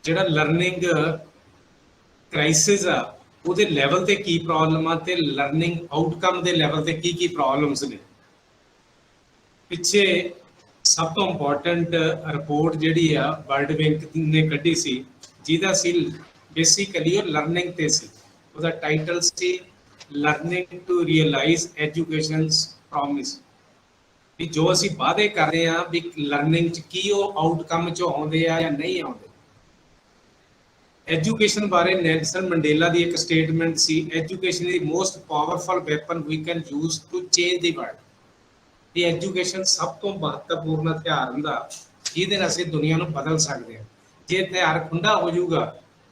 ਜਿਹੜਾ learning crisis ਆ ਉਹਦੇ ਲੈਵਲ ਤੇ ਕੀ ਪ੍ਰੋਬਲਮ ਆ ਤੇ ਲਰਨਿੰਗ ਆਊਟਕਮ ਦੇ ਲੈਵਲ ਤੇ ਕੀ ਕੀ ਪ੍ਰੋਬਲਮਸ ਨੇ। ਪਿੱਛੇ ਸਭ ਤੋਂ ਇੰਪੋਰਟੈਂਟ ਰਿਪੋਰਟ ਜਿਹੜੀ ਆ ਵਰਲਡ ਬੈਂਕ ਨੇ ਕੱਢੀ ਸੀ, ਜਿਹਦਾ ਸੀ ਬੇਸਿਕਲੀ ਉਹ ਲਰਨਿੰਗ ਤੇ ਸੀ। ਉਹਦਾ ਟਾਈਟਲ ਸੀ learning to realise education's promise, ਵੀ ਜੋ ਅਸੀਂ ਵਾਅਦੇ ਕਰ ਰਹੇ ਹਾਂ ਵੀ ਲਰਨਿੰਗ 'ਚ ਕੀ ਉਹ ਆਊਟਕਮ 'ਚੋਂ ਆਉਂਦੇ ਆ ਜਾਂ ਨਹੀਂ ਆਉਂਦੇ। ਐਜੂਕੇਸ਼ਨ ਬਾਰੇ ਨੈਲਸਨ ਮੰਡੇਲਾ ਦੀ ਇੱਕ ਸਟੇਟਮੈਂਟ ਸੀ, education is most powerful weapon we can use to change the world. ਇਹ ਐਜੂਕੇਸ਼ਨ ਸਭ ਤੋਂ ਮਹੱਤਵਪੂਰਨ ਹਥਿਆਰ ਹੁੰਦਾ ਜਿਹਦੇ ਨਾਲ ਅਸੀਂ ਦੁਨੀਆ ਨੂੰ ਬਦਲ ਸਕਦੇ ਹਾਂ। ਜੇ ਹਥਿਆਰ ਖੁੰਡਾ ਹੋ ਜਾਊਗਾ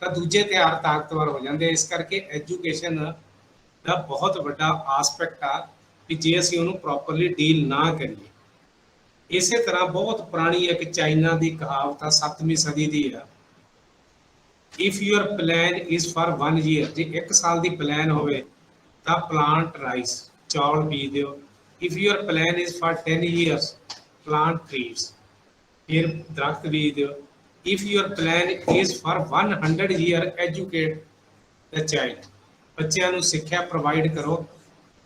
ਤਾਂ ਦੂਜੇ ਹਥਿਆਰ ਤਾਕਤਵਰ ਹੋ ਜਾਂਦੇ। ਇਸ ਕਰਕੇ ਐਜੂਕੇਸ਼ਨ ਦਾ ਬਹੁਤ ਵੱਡਾ ਆਸਪੈਕਟ ਆ ਵੀ ਜੇ ਅਸੀਂ ਉਹਨੂੰ ਪ੍ਰੋਪਰਲੀ ਡੀਲ ਨਾ ਕਰੀਏ। ਇਸੇ ਤਰ੍ਹਾਂ ਬਹੁਤ ਪੁਰਾਣੀ ਇੱਕ ਚਾਈਨਾ ਦੀ ਕਹਾਵਤ ਆ, 7ਵੀਂ ਸਦੀ ਦੀ ਆ, if your plan is for 1 year, ਜੇ 1 ਸਾਲ ਦੀ ਪਲਾਨ ਹੋਵੇ ਤਾਂ ਪਲਾਂਟ ਰਾਈਸ, ਚੌਲ ਬੀਜ ਦਿਓ। If your plan is for 10 years, plant trees, ਫਿਰ ਦਰਖਤ ਬੀਜ ਦਿਓ। If your plan is for 100 year, educate the child, ਬੱਚਿਆਂ ਨੂੰ ਸਿੱਖਿਆ ਪ੍ਰੋਵਾਈਡ ਕਰੋ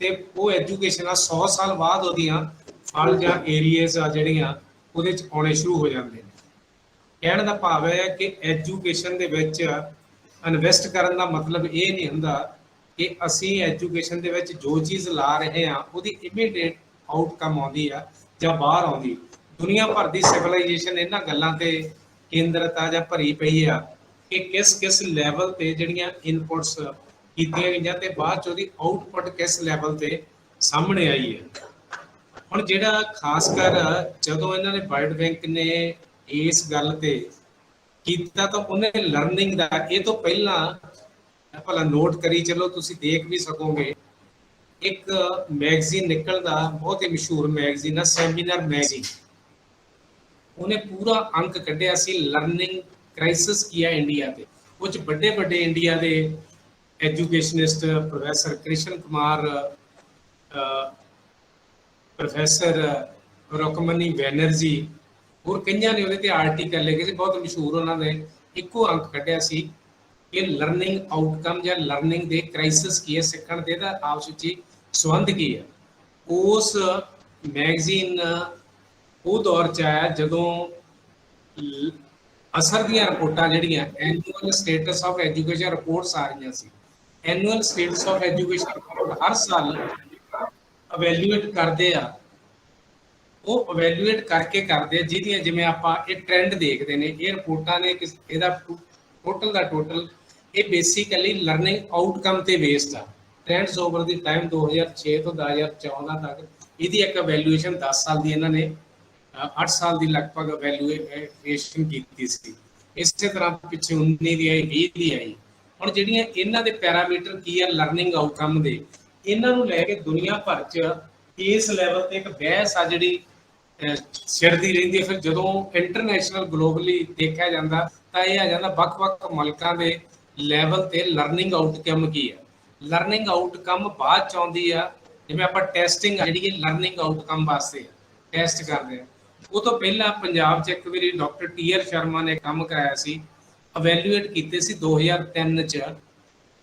ਤੇ ਉਹ ਐਜੂਕੇਸ਼ਨ ਆ 100 ਸਾਲ ਬਾਅਦ ਉਹਦੀਆਂ ਫਲ ਜਾਂ ਏਰੀਆਜ਼ ਆ ਜਿਹੜੀਆਂ ਉਹਦੇ 'ਚ ਆਉਣੇ ਸ਼ੁਰੂ ਹੋ ਜਾਂਦੇ ਨੇ। ਕਹਿਣ ਦਾ ਭਾਵ ਹੈ ਕਿ ਐਜੂਕੇਸ਼ਨ ਦੇ ਵਿੱਚ ਇਨਵੈਸਟ ਕਰਨ ਦਾ ਮਤਲਬ ਇਹ ਨਹੀਂ ਹੁੰਦਾ ਕਿ ਅਸੀਂ ਐਜੂਕੇਸ਼ਨ ਦੇ ਵਿੱਚ ਜੋ ਚੀਜ਼ ਲਾ ਰਹੇ ਹਾਂ ਉਹਦੀ ਇਮੀਡੀਏਟ ਆਊਟਕਮ ਆਉਂਦੀ ਆ ਜਾਂ ਬਾਹਰ ਆਉਂਦੀ। ਦੁਨੀਆ ਭਰ ਦੀ ਸਿਵਲਾਈਜੇਸ਼ਨ ਇਹਨਾਂ ਗੱਲਾਂ ਤੇ ਕੇਂਦਰਿਤ ਆ ਜਾਂ ਭਰੀ ਪਈ ਆ ਕਿ ਕਿਸ ਲੈਵਲ ਤੇ ਜਿਹੜੀਆਂ ਇਨਪੁਟਸ ਕੀਤੀਆਂ ਗਈਆਂ ਤੇ ਬਾਅਦ 'ਚ ਉਹਦੀ ਆਊਟਪੁੱਟ ਕਿਸ ਲੈਵਲ ਤੇ ਸਾਹਮਣੇ ਆਈ ਹੈ। ਹੁਣ ਜਿਹੜਾ ਖਾਸ ਕਰ ਜਦੋਂ ਇਹਨਾਂ ਨੇ ਵਰਲਡ ਬੈਂਕ ਨੇ ਇਸ ਗੱਲ ਤੇ ਕੀਤਾ ਤਾਂ ਉਹਨੇ ਲਰਨਿੰਗ ਦਾ, ਇਹ ਤੋਂ ਪਹਿਲਾਂ ਭਲਾ ਨੋਟ ਕਰੀ ਚਲੋ, ਤੁਸੀਂ ਦੇਖ ਵੀ ਸਕੋਗੇ, ਇੱਕ ਮੈਗਜ਼ੀਨ ਨਿਕਲਦਾ ਬਹੁਤ ਹੀ ਮਸ਼ਹੂਰ ਮੈਗਜ਼ੀਨ ਆ, ਸੈਮੀਨਾਰ ਮੈਗਜ਼ੀਨ। ਉਹਨੇ ਪੂਰਾ ਅੰਕ ਕੱਢਿਆ ਸੀ ਲਰਨਿੰਗ ਕ੍ਰਾਈਸਿਸ ਕੀ ਆ ਇੰਡੀਆ ਤੇ। ਉਹ 'ਚ ਵੱਡੇ ਵੱਡੇ ਇੰਡੀਆ ਦੇ educationist, professor Krishna Kumar, professor Rukmini Banerjee, ਹੋਰ ਕਈਆਂ ਨੇ ਉਹਦੇ ਤੇ ਆਰਟੀਕਲ ਲਿਖੇ ਸੀ, ਬਹੁਤ ਮਸ਼ਹੂਰ। ਉਹਨਾਂ ਨੇ ਇੱਕੋ ਅੰਕ ਕੱਢਿਆ ਸੀ ਕਿ ਲਰਨਿੰਗ ਆਊਟਕਮ ਜਾਂ ਲਰਨਿੰਗ ਦੇ ਕ੍ਰਾਈਸਿਸ ਕੀ ਹੈ, ਸਿੱਖਣ ਦੇ ਦਾ ਆਪਸ ਵਿੱਚ ਸੰਬੰਧ ਕੀ ਹੈ। ਉਸ ਮੈਗਜ਼ੀਨ ਉਹ ਦੌਰ 'ਚ ਆਇਆ ਜਦੋਂ ਅਸਰ ਦੀਆਂ ਰਿਪੋਰਟਾਂ ਜਿਹੜੀਆਂ annual status of education reports ਆ ਰਹੀਆਂ ਸੀ। Annual status of education report ਹਰ ਸਾਲ ਇਵੈਲੂਏਟ ਕਰਦੇ ਆ। ਉਹ ਇਵੈਲੂਏਟ ਕਰਕੇ ਕਰਦੇ ਆ ਜਿਹਦੀਆਂ ਜਿਵੇਂ ਆਪਾਂ ਇਹ ਟ੍ਰੈਂਡ ਦੇਖਦੇ ਨੇ, ਇਹ ਰਿਪੋਰਟਾਂ ਨੇ ਇਹਦਾ ਟੋਟਲ ਦਾ ਟੋਟਲ ਇਹ ਬੇਸਿਕਲੀ ਲਰਨਿੰਗ ਆਊਟਕਮ ਤੇ ਬੇਸਡ ਆ। ਟ੍ਰੈਂਡਸ ਓਵਰ ਦੀ ਟਾਈਮ 2006 ਤੋਂ 2014 ਤੱਕ ਇਹਦੀ ਇੱਕ ਇਵੈਲੂਏਸ਼ਨ 10 ਸਾਲ ਦੀ ਇਹਨਾਂ ਨੇ 8 ਸਾਲ ਦੀ ਲਗਭਗ ਇਵੈਲੂਏਸ਼ਨ ਕੀਤੀ ਸੀ। ਇਸੇ ਤਰ੍ਹਾਂ ਪਿੱਛੇ 19 ਦੀ ਆਈ, 20 ਦੀ ਆਈ। ਹੁਣ ਜਿਹੜੀਆਂ ਇਹਨਾਂ ਦੇ ਪੈਰਾਮੀਟਰ ਕੀ ਆ ਲਰਨਿੰਗ ਆਊਟਕਮ ਦੇ, ਇਹਨਾਂ ਨੂੰ ਲੈ ਕੇ ਦੁਨੀਆ ਭਰ 'ਚ ਇਸ ਲੈਵਲ ਤੇ ਇੱਕ ਬਹਿਸ ਆ ਜਿਹੜੀ ਛਿੜਦੀ ਰਹਿੰਦੀ ਹੈ। ਫਿਰ ਜਦੋਂ ਇੰਟਰਨੈਸ਼ਨਲ ਗਲੋਬਲੀ ਦੇਖਿਆ ਜਾਂਦਾ ਤਾਂ ਇਹ ਆ ਜਾਂਦਾ ਵੱਖ-ਵੱਖ ਮੁਲਕਾਂ ਦੇ ਲੈਵਲ ਤੇ ਲਰਨਿੰਗ ਆਊਟਕਮ ਕੀ ਆ। ਲਰਨਿੰਗ ਆਊਟਕਮ ਬਾਅਦ 'ਚ ਆਉਂਦੀ ਆ, ਜਿਵੇਂ ਆਪਾਂ ਟੈਸਟਿੰਗ ਆ ਜਿਹੜੀ ਲਰਨਿੰਗ ਆਊਟਕਮ ਵਾਸਤੇ ਟੈਸਟ ਕਰਦੇ ਆ। ਉਹ ਤੋਂ ਪਹਿਲਾਂ ਪੰਜਾਬ 'ਚ ਇੱਕ ਵਾਰੀ ਡਾਕਟਰ ਟੀ.ਆਰ. ਸ਼ਰਮਾ ਨੇ ਕੰਮ ਕਰਾਇਆ ਸੀ, ਇਵੈਲੂਏਟ ਕੀਤੇ ਸੀ 2003 'ਚ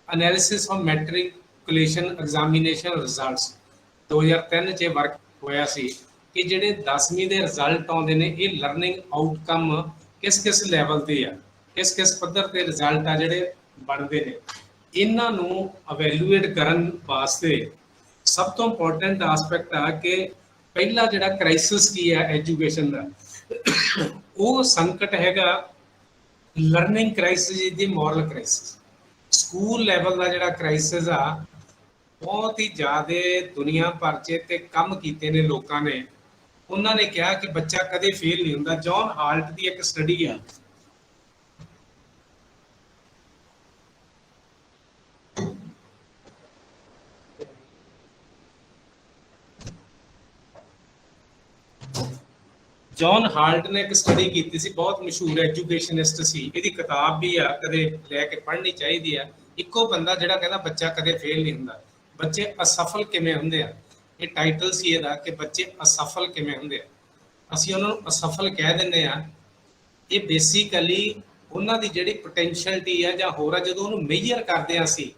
ਐਨਾਲਿਸਿਸ ਆਫ ਮੈਟ੍ਰਿਕੂਲੇਸ਼ਨ ਐਗਜ਼ਾਮੀਨੇਸ਼ਨ ਰਿਜ਼ਲਟਸ। 2003 'ਚ ਵਰਕ ਹੋਇਆ ਸੀ ਕਿ ਜਿਹੜੇ 10ਵੀਂ ਦੇ ਰਿਜ਼ਲਟ ਆਉਂਦੇ ਨੇ ਇਹ ਲਰਨਿੰਗ ਆਊਟਕਮ ਕਿਸ ਲੈਵਲ ਤੇ ਆ, ਕਿਸ ਪੱਧਰ ਤੇ ਰਿਜ਼ਲਟ ਆ ਜਿਹੜੇ ਬਣਦੇ ਨੇ। ਇਹਨਾਂ ਨੂੰ ਇਵੈਲੂਏਟ ਕਰਨ ਵਾਸਤੇ ਸਭ ਤੋਂ ਇੰਪੋਰਟੈਂਟ ਆਸਪੈਕਟ ਆ ਕਿ ਪਹਿਲਾ ਜਿਹੜਾ ਕ੍ਰਾਈਸਿਸ ਕੀ ਹੈ ਐਜੂਕੇਸ਼ਨ ਦਾ, ਉਹ ਸੰਕਟ ਹੈਗਾ ਲਰਨਿੰਗ ਕ੍ਰਾਈਸਿਸ ਦੀ ਮੋਰਲ ਕ੍ਰਾਈਸਿਸ। ਸਕੂਲ ਲੈਵਲ ਦਾ ਜਿਹੜਾ ਕ੍ਰਾਈਸਿਸ ਆ ਬਹੁਤ ਹੀ ਜ਼ਿਆਦਾ ਦੁਨੀਆ ਭਰ 'ਚ ਤੇ ਕੰਮ ਕੀਤੇ ਨੇ ਲੋਕਾਂ ਨੇ। ਉਹਨਾਂ ਨੇ ਕਿਹਾ ਕਿ ਬੱਚਾ ਕਦੇ ਫੇਲ ਨਹੀਂ ਹੁੰਦਾ। ਜੌਨ ਹਾਲਟ ਦੀ ਇੱਕ ਸਟੱਡੀ ਆ, ਜੌਨ ਹਾਲਟ ਨੇ ਇੱਕ ਸਟੱਡੀ ਕੀਤੀ ਸੀ, ਬਹੁਤ ਮਸ਼ਹੂਰ ਐਜੂਕੇਸ਼ਨਿਸਟ ਸੀ। ਇਹਦੀ ਕਿਤਾਬ ਵੀ ਆ, ਕਦੇ ਲੈ ਕੇ ਪੜ੍ਹਨੀ ਚਾਹੀਦੀ ਆ। ਇੱਕੋ ਬੰਦਾ ਜਿਹੜਾ ਕਹਿੰਦਾ ਬੱਚਾ ਕਦੇ ਫੇਲ ਨਹੀਂ ਹੁੰਦਾ, ਬੱਚੇ ਅਸਫਲ ਕਿਵੇਂ ਹੁੰਦੇ ਆ। ਇਹ ਟਾਈਟਲ ਸੀ ਇਹਦਾ ਕਿ ਬੱਚੇ ਅਸਫਲ ਕਿਵੇਂ ਹੁੰਦੇ ਆ। ਅਸੀਂ ਉਹਨਾਂ ਨੂੰ ਅਸਫਲ ਕਹਿ ਦਿੰਦੇ ਆ ਇਹ ਬੇਸਿਕਲੀ ਉਹਨਾਂ ਦੀ ਜਿਹੜੀ ਪੋਟੈਂਸ਼ੀਅਲਿਟੀ ਆ ਜਾਂ ਹੋਰ ਆ, ਜਦੋਂ ਉਹਨੂੰ ਮੇਜਰ ਕਰਦੇ ਆ ਅਸੀਂ,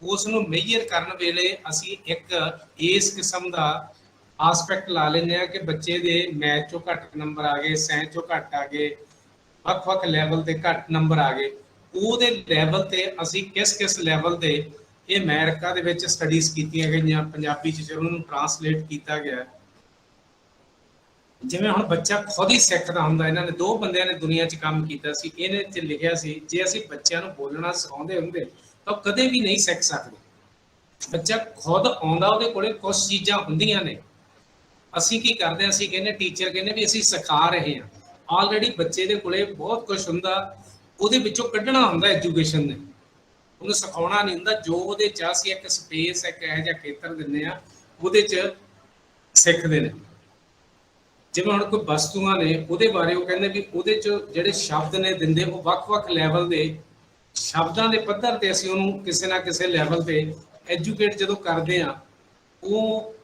ਉਸ ਨੂੰ ਮੇਜਰ ਕਰਨ ਵੇਲੇ ਅਸੀਂ ਇੱਕ ਇਸ ਕਿਸਮ ਦਾ ਆਸਪੈਕਟ ਲਾ ਲੈਂਦੇ ਆ ਕਿ ਬੱਚੇ ਦੇ ਮੈਥ ਚੋਂ ਘੱਟ ਨੰਬਰ ਆ ਗਏ, ਸਾਇੰਸ ਚੋਂ ਘੱਟ ਆ ਗਏ, ਵੱਖ-ਵੱਖ ਲੈਵਲ ਤੇ ਘੱਟ ਨੰਬਰ ਆ ਗਏ। ਉਹਦੇ ਲੈਵਲ ਤੇ ਅਸੀਂ ਕਿਸ ਲੈਵਲ ਤੇ ਇਹ ਅਮਰੀਕਾ ਦੇ ਵਿੱਚ ਸਟੱਡੀਜ਼ ਕੀਤੀਆਂ ਗਈਆਂ, ਪੰਜਾਬੀ 'ਚ ਜਦੋਂ ਉਹਨੂੰ ਟਰਾਂਸਲੇਟ ਕੀਤਾ ਗਿਆ। ਜਿਵੇਂ ਹੁਣ ਬੱਚਾ ਖੁਦ ਹੀ ਸਿੱਖਦਾ ਹੁੰਦਾ, ਇਹਨਾਂ ਨੇ 2 ਬੰਦਿਆਂ ਨੇ ਦੁਨੀਆ 'ਚ ਕੰਮ ਕੀਤਾ ਸੀ, ਇਹਨੇ 'ਚ ਲਿਖਿਆ ਸੀ ਜੇ ਅਸੀਂ ਬੱਚਿਆਂ ਨੂੰ ਬੋਲਣਾ ਸਿਖਾਉਂਦੇ ਹੁੰਦੇ ਤਾਂ ਕਦੇ ਵੀ ਨਹੀਂ ਸਿੱਖ ਸਕਦੇ। ਬੱਚਾ ਖੁਦ ਆਉਂਦਾ, ਉਹਦੇ ਕੋਲੇ ਕੁਝ ਚੀਜ਼ਾਂ ਹੁੰਦੀਆਂ ਨੇ, ਅਸੀਂ ਕੀ ਕਰਦੇ ਹਾਂ, ਅਸੀਂ ਕਹਿੰਦੇ ਟੀਚਰ ਕਹਿੰਦੇ ਵੀ ਅਸੀਂ ਸਿਖਾ ਰਹੇ ਹਾਂ। ਆਲਰੇਡੀ ਬੱਚੇ ਦੇ ਕੋਲੇ ਬਹੁਤ ਕੁਝ ਹੁੰਦਾ, ਉਹਦੇ ਵਿੱਚੋਂ ਕੱਢਣਾ ਹੁੰਦਾ ਐਜੂਕੇਸ਼ਨ ਨੇ, ਉਹਨੂੰ ਸਿਖਾਉਣਾ ਨਹੀਂ ਹੁੰਦਾ। ਜੋ ਉਹਦੇ 'ਚ ਅਸੀਂ ਇੱਕ ਸਪੇਸ, ਇੱਕ ਇਹੋ ਜਿਹਾ ਖੇਤਰ ਦਿੰਦੇ ਹਾਂ, ਉਹਦੇ 'ਚ ਸਿੱਖਦੇ ਨੇ। ਜਿਵੇਂ ਹੁਣ ਕੋਈ ਵਸਤੂਆਂ ਨੇ, ਉਹਦੇ ਬਾਰੇ ਉਹ ਕਹਿੰਦੇ ਵੀ ਉਹਦੇ 'ਚ ਜਿਹੜੇ ਸ਼ਬਦ ਨੇ ਦਿੰਦੇ, ਉਹ ਵੱਖ-ਵੱਖ ਲੈਵਲ ਦੇ ਸ਼ਬਦਾਂ ਦੇ ਪੱਧਰ ਤੇ ਅਸੀਂ ਉਹਨੂੰ ਕਿਸੇ ਨਾ ਕਿਸੇ ਲੈਵਲ ਤੇ ਐਜੂਕੇਟ ਜਦੋਂ ਕਰਦੇ ਆ। ਉਹ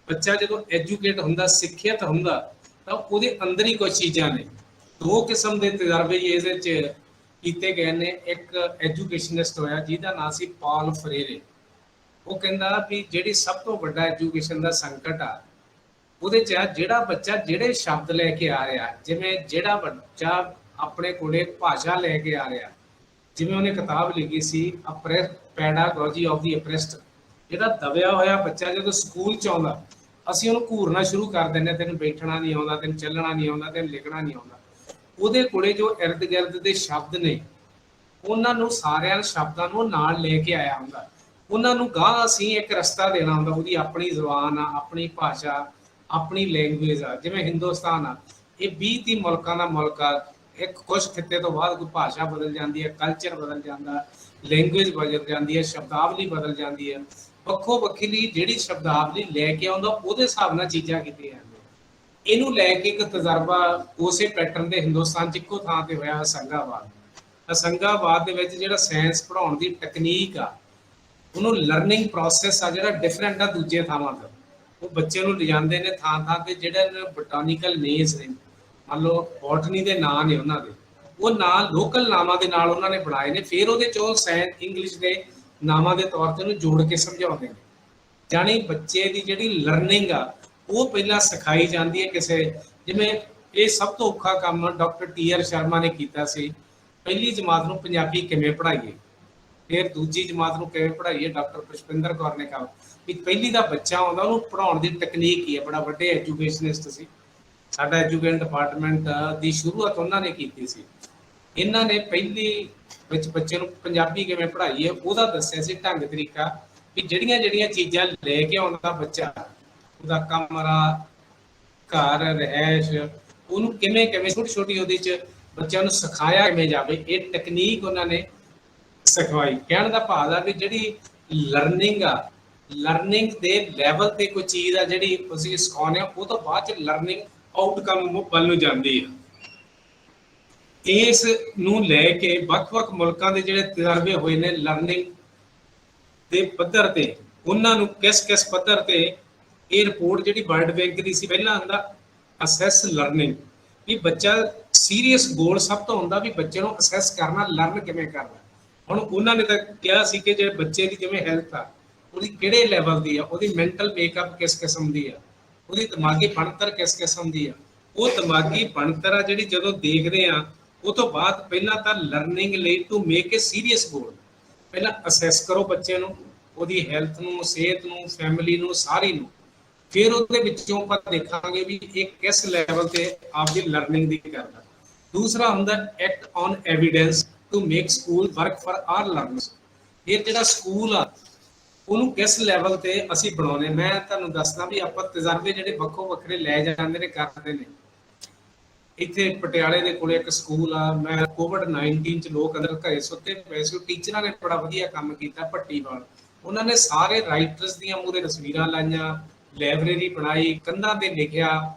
ਬੱਚਾ ਜਦੋਂ ਐਜੂਕੇਟ ਹੁੰਦਾ, ਸਿੱਖਿਅਤ ਹੁੰਦਾ, ਤਾਂ ਉਹਦੇ ਅੰਦਰ ਹੀ ਕੁਝ ਚੀਜ਼ਾਂ ਨੇ। 2 ਕਿਸਮ ਦੇ ਤਜਰਬੇ ਇਹਦੇ 'ਚ ਕੀਤੇ ਗਏ ਨੇ। ਇੱਕ ਐਜੂਕੇਸ਼ਨਿਸਟ ਹੋਇਆ ਜਿਹਦਾ ਨਾਂ ਸੀ ਪਾਲ ਫਰੇਰੇ। ਉਹ ਕਹਿੰਦਾ ਵੀ ਜਿਹੜੀ ਸਭ ਤੋਂ ਵੱਡਾ ਐਜੂਕੇਸ਼ਨ ਦਾ ਸੰਕਟ ਆ, ਉਹਦੇ 'ਚ ਆ ਜਿਹੜਾ ਬੱਚਾ ਜਿਹੜੇ ਸ਼ਬਦ ਲੈ ਕੇ ਆ ਰਿਹਾ, ਜਿਵੇਂ ਜਿਹੜਾ ਬੱਚਾ ਆਪਣੇ ਕੋਲੇ ਭਾਸ਼ਾ ਲੈ ਕੇ ਆ ਰਿਹਾ, ਜਿਵੇਂ ਉਹਨੇ ਕਿਤਾਬ ਲਿਖੀ ਸੀ ਪੈਡਾਗੋਜੀ ਆਫ ਦੀ ਅਪਰੈਸਡ, ਜਿਹੜਾ ਦਬਿਆ ਹੋਇਆ ਬੱਚਾ ਜਦੋਂ ਸਕੂਲ 'ਚ ਆਉਂਦਾ, ਅਸੀਂ ਉਹਨੂੰ ਘੂਰਨਾ ਸ਼ੁਰੂ ਕਰ ਦਿੰਦੇ, ਤੈਨੂੰ ਬੈਠਣਾ ਨਹੀਂ ਆਉਂਦਾ, ਤੈਨੂੰ ਚੱਲਣਾ ਨਹੀਂ ਆਉਂਦਾ, ਤੈਨੂੰ ਲਿਖਣਾ ਨਹੀਂ ਆਉਂਦਾ। ਉਹਦੇ ਕੋਲੇ ਜੋ ਇਰਦ ਗਿਰਦ ਦੇ ਸ਼ਬਦ ਨੇ, ਉਹਨਾਂ ਨੂੰ ਸਾਰਿਆਂ ਸ਼ਬਦਾਂ ਨੂੰ ਨਾਲ ਲੈ ਕੇ ਆਇਆ ਹੁੰਦਾ। ਉਹਨਾਂ ਨੂੰ ਗਾਂਹ ਅਸੀਂ ਇੱਕ ਰਸਤਾ ਦੇਣਾ ਹੁੰਦਾ, ਉਹਦੀ ਆਪਣੀ ਜ਼ੁਬਾਨ ਆ, ਆਪਣੀ ਭਾਸ਼ਾ, ਆਪਣੀ ਲੈਂਗੁਏਜ ਆ। ਜਿਵੇਂ ਹਿੰਦੁਸਤਾਨ ਆ, ਇਹ 20-30 ਮੁਲਕਾਂ ਦਾ ਮੁਲਕ ਆ। ਇੱਕ ਕੁਝ ਖਿੱਤੇ ਤੋਂ ਬਾਅਦ ਕੋਈ ਭਾਸ਼ਾ ਬਦਲ ਜਾਂਦੀ ਹੈ, ਕਲਚਰ ਬਦਲ ਜਾਂਦਾ, ਲੈਂਗੁਏਜ ਬਦਲ ਜਾਂਦੀ ਹੈ, ਸ਼ਬਦਾਵਲੀ ਬਦਲ ਜਾਂਦੀ ਹੈ। ਵੱਖੋ ਵੱਖਰੀ ਜਿਹੜੀ ਸ਼ਬਦਾਵਲੀ ਲੈ ਕੇ ਆਉਂਦਾ, ਉਹਦੇ ਹਿਸਾਬ ਨਾਲ ਚੀਜ਼ਾਂ ਕੀਤੀਆਂ ਜਾਂਦੀਆਂ। ਇਹਨੂੰ ਲੈ ਕੇ ਇੱਕ ਤਜਰਬਾ ਉਸੇ ਪੈਟਰਨ ਦੇ ਹਿੰਦੁਸਤਾਨ 'ਚ ਇੱਕੋ ਥਾਂ ਤੇ ਹੋਇਆ, ਹਸੰਗਾਬਾਦ। ਹਸੰਗਾਬਾਦ ਦੇ ਵਿੱਚ ਜਿਹੜਾ ਸਾਇੰਸ ਪੜ੍ਹਾਉਣ ਦੀ ਟੈਕਨੀਕ ਆ, ਉਹਨੂੰ ਲਰਨਿੰਗ ਪ੍ਰੋਸੈਸ ਆ ਜਿਹੜਾ ਡਿਫਰੈਂਟ ਆ ਦੂਜੇ ਥਾਵਾਂ ਤੋਂ। ਉਹ ਬੱਚੇ ਨੂੰ ਲਿਜਾਂਦੇ ਨੇ ਥਾਂ ਤੇ, ਜਿਹੜੇ ਬੋਟੈਨੀਕਲ ਨੇਮਸ ਨੇ, ਮੰਨ ਲਓ ਬੋਟਨੀ ਦੇ ਨਾਂ ਨੇ ਉਹਨਾਂ ਦੇ, ਉਹ ਨਾਂ ਲੋਕਲ ਨਾਮਾਂ ਦੇ ਨਾਲ ਉਹਨਾਂ ਨੇ ਬਣਾਏ ਨੇ। ਫਿਰ ਉਹਦੇ 'ਚੋਂ ਸਾਇੰਸ ਇੰਗਲਿਸ਼ ਦੇ ਨਾਮਾਂ ਦੇ ਤੌਰ ਤੇ ਉਹਨੂੰ ਜੋੜ ਕੇ ਸਮਝਾਉਂਦੇ ਨੇ। ਜਾਣੀ ਬੱਚੇ ਦੀ ਜਿਹੜੀ ਲਰਨਿੰਗ ਆ, ਉਹ ਪਹਿਲਾਂ ਸਿਖਾਈ ਜਾਂਦੀ ਹੈ ਕਿਸੇ, ਜਿਵੇਂ ਇਹ ਸਭ ਤੋਂ ਔਖਾ ਕੰਮ ਡਾਕਟਰ TR ਸ਼ਰਮਾ ਨੇ ਕੀਤਾ ਸੀ। ਪਹਿਲੀ ਜਮਾਤ ਨੂੰ ਪੰਜਾਬੀ ਕਿਵੇਂ ਪੜ੍ਹਾਈਏ, ਫਿਰ ਦੂਜੀ ਜਮਾਤ ਨੂੰ ਕਿਵੇਂ ਪੜ੍ਹਾਈਏ, ਡਾਕਟਰ ਪੁਸ਼ਪਿੰਦਰ ਕੌਰ ਨੇ ਕਿਹਾ ਵੀ ਪਹਿਲੀ ਦਾ ਬੱਚਾ ਆਉਂਦਾ, ਉਹਨੂੰ ਪੜ੍ਹਾਉਣ ਦੀ ਟੈਕਨੀਕ ਕੀ ਹੈ। ਬੜਾ ਵੱਡੇ ਐਜੂਕੇਸ਼ਨਿਸਟ ਸੀ। ਸਾਡਾ ਐਜੂਕੇਸ਼ਨ ਡਿਪਾਰਟਮੈਂਟ ਦੀ ਸ਼ੁਰੂਆਤ ਉਹਨਾਂ ਨੇ ਕੀਤੀ ਸੀ। ਇਹਨਾਂ ਨੇ ਪਹਿਲੀ ਵਿੱਚ ਬੱਚੇ ਨੂੰ ਪੰਜਾਬੀ ਕਿਵੇਂ ਪੜ੍ਹਾਈਏ ਉਹਦਾ ਦੱਸਿਆ ਸੀ ਢੰਗ ਤਰੀਕਾ, ਵੀ ਜਿਹੜੀਆਂ ਚੀਜ਼ਾਂ ਲੈ ਕੇ ਆਉਂਦਾ ਬੱਚਾ, ਉਹਦਾ ਕਮਰਾ, ਘਰ, ਰਹਿائش, ਉਹਨੂੰ ਕਿਵੇਂ ਛੋਟੀ ਉਹਦੇ 'ਚ ਬੱਚਿਆਂ ਨੂੰ ਸਿਖਾਇਆ ਕਿਵੇਂ ਜਾਵੇ, ਇਹ ਟੈਕਨੀਕ ਉਹਨਾਂ ਨੇ ਸਿਖਾਈ। ਕਹਿਣ ਦਾ ਭਾਵ ਆ ਵੀ ਜਿਹੜੀ ਲਰਨਿੰਗ ਆ, ਲਰਨਿੰਗ ਦੇ ਲੈਵਲ ਤੇ ਕੋਈ ਚੀਜ਼ ਆ ਜਿਹੜੀ ਅਸੀਂ ਸਿਖਾਉਂਦੇ ਆ, ਉਹ ਤੋਂ ਬਾਅਦ 'ਚ ਲਰਨਿੰਗ ਆਊਟਕਮ ਵੱਲ ਨੂੰ ਜਾਂਦੀ ਆ। ਇਸ ਨੂੰ ਲੈ ਕੇ ਵੱਖ-ਵੱਖ ਮੁਲਕਾਂ ਦੇ ਜਿਹੜੇ ਤਜਰਬੇ ਹੋਏ ਨੇ ਲਰਨਿੰਗ ਦੇ ਪੱਧਰ ਤੇ, ਉਹਨਾਂ ਨੂੰ ਕਿਸ ਪੱਧਰ ਤੇ ਇਹ ਰਿਪੋਰਟ ਜਿਹੜੀ ਵਰਲਡ ਬੈਂਕ ਦੀ ਸੀ, ਪਹਿਲਾਂ ਹੁੰਦਾ ਅਸੈਸ ਲਰਨਿੰਗ, ਵੀ ਬੱਚਾ ਸੀਰੀਅਸ ਗੋਲ ਸਭ ਤੋਂ ਹੁੰਦਾ ਵੀ ਬੱਚੇ ਨੂੰ ਅਸੈਸ ਕਰਨਾ, ਲਰਨ ਕਿਵੇਂ ਕਰਨਾ। ਹੁਣ ਉਹਨਾਂ ਨੇ ਤਾਂ ਕਿਹਾ ਸੀ ਕਿ ਜੇ ਬੱਚੇ ਦੀ ਜਿਵੇਂ ਹੈਲਥ ਆ, ਉਹਦੀ ਕਿਹੜੇ ਲੈਵਲ ਦੀ ਆ, ਉਹਦੀ ਮੈਂਟਲ ਮੇਕਅਪ ਕਿਸ ਕਿਸਮ ਦੀ ਆ, ਉਹਦੀ ਦਿਮਾਗੀ ਬਣਤਰ ਕਿਸ ਕਿਸਮ ਦੀ ਆ। ਉਹ ਦਿਮਾਗੀ ਬਣਤਰ ਆ ਜਿਹੜੀ ਜਦੋਂ ਦੇਖਦੇ ਆ, ਉਹ ਤੋਂ ਬਾਅਦ ਪਹਿਲਾਂ ਤਾਂ ਲਰਨਿੰਗ ਲਈ ਟੂ ਮੇਕ ਏ ਸੀਰੀਅਸ ਗੋਲ, ਪਹਿਲਾਂ ਅਸੈਸ ਕਰੋ ਬੱਚੇ ਨੂੰ, ਉਹਦੀ ਹੈਲਥ ਨੂੰ, ਸਿਹਤ ਨੂੰ, ਫੈਮਿਲੀ ਨੂੰ, ਸਾਰੀ ਨੂੰ। ਫਿਰ ਉਹਦੇ ਵਿੱਚੋਂ ਆਪਾਂ ਦੇਖਾਂਗੇ ਵੀ ਇਹ ਕਿਸ ਲੈਵਲ ਤੇ ਆਪਦੀ ਲਰਨਿੰਗ ਦੀ ਕਰਦਾ। ਦੂਸਰਾ ਹੁੰਦਾ act on evidence to make school work for all learners. ਇਹ ਜਿਹੜਾ ਸਕੂਲ ਆ, ਉਹਨੂੰ ਕਿਸ ਲੈਵਲ ਤੇ ਅਸੀਂ ਬਣਾਉਣੇ। ਮੈਂ ਤੁਹਾਨੂੰ ਦੱਸਦਾ ਵੀ ਆਪਾਂ ਤਜਰਬੇ ਜਿਹੜੇ ਵੱਖੋ ਵੱਖਰੇ ਲੈ ਜਾਂਦੇ ਨੇ, ਕਰਦੇ ਨੇ। ਇੱਥੇ ਪਟਿਆਲੇ ਦੇ ਕੋਲੇ ਇੱਕ ਸਕੂਲ ਆ, ਮੈਂ COVID-19 ਚ ਲੋਕ ਅੰਦਰ ਘਰੇ ਸੁੱਤੇ ਪਏ ਸੀ, ਟੀਚਰਾਂ ਨੇ ਬੜਾ ਵਧੀਆ ਕੰਮ ਕੀਤਾ, ਭੱਟੀਵਾਲ। ਉਹਨਾਂ ਨੇ ਸਾਰੇ ਰਾਈਟਰਸ ਦੀਆਂ ਮੂਹਰੇ ਤਸਵੀਰਾਂ ਲਾਈਆਂ, ਲਾਇਬ੍ਰੇਰੀ ਬਣਾਈ, ਕੰਧਾਂ ਤੇ ਲਿਖਿਆ।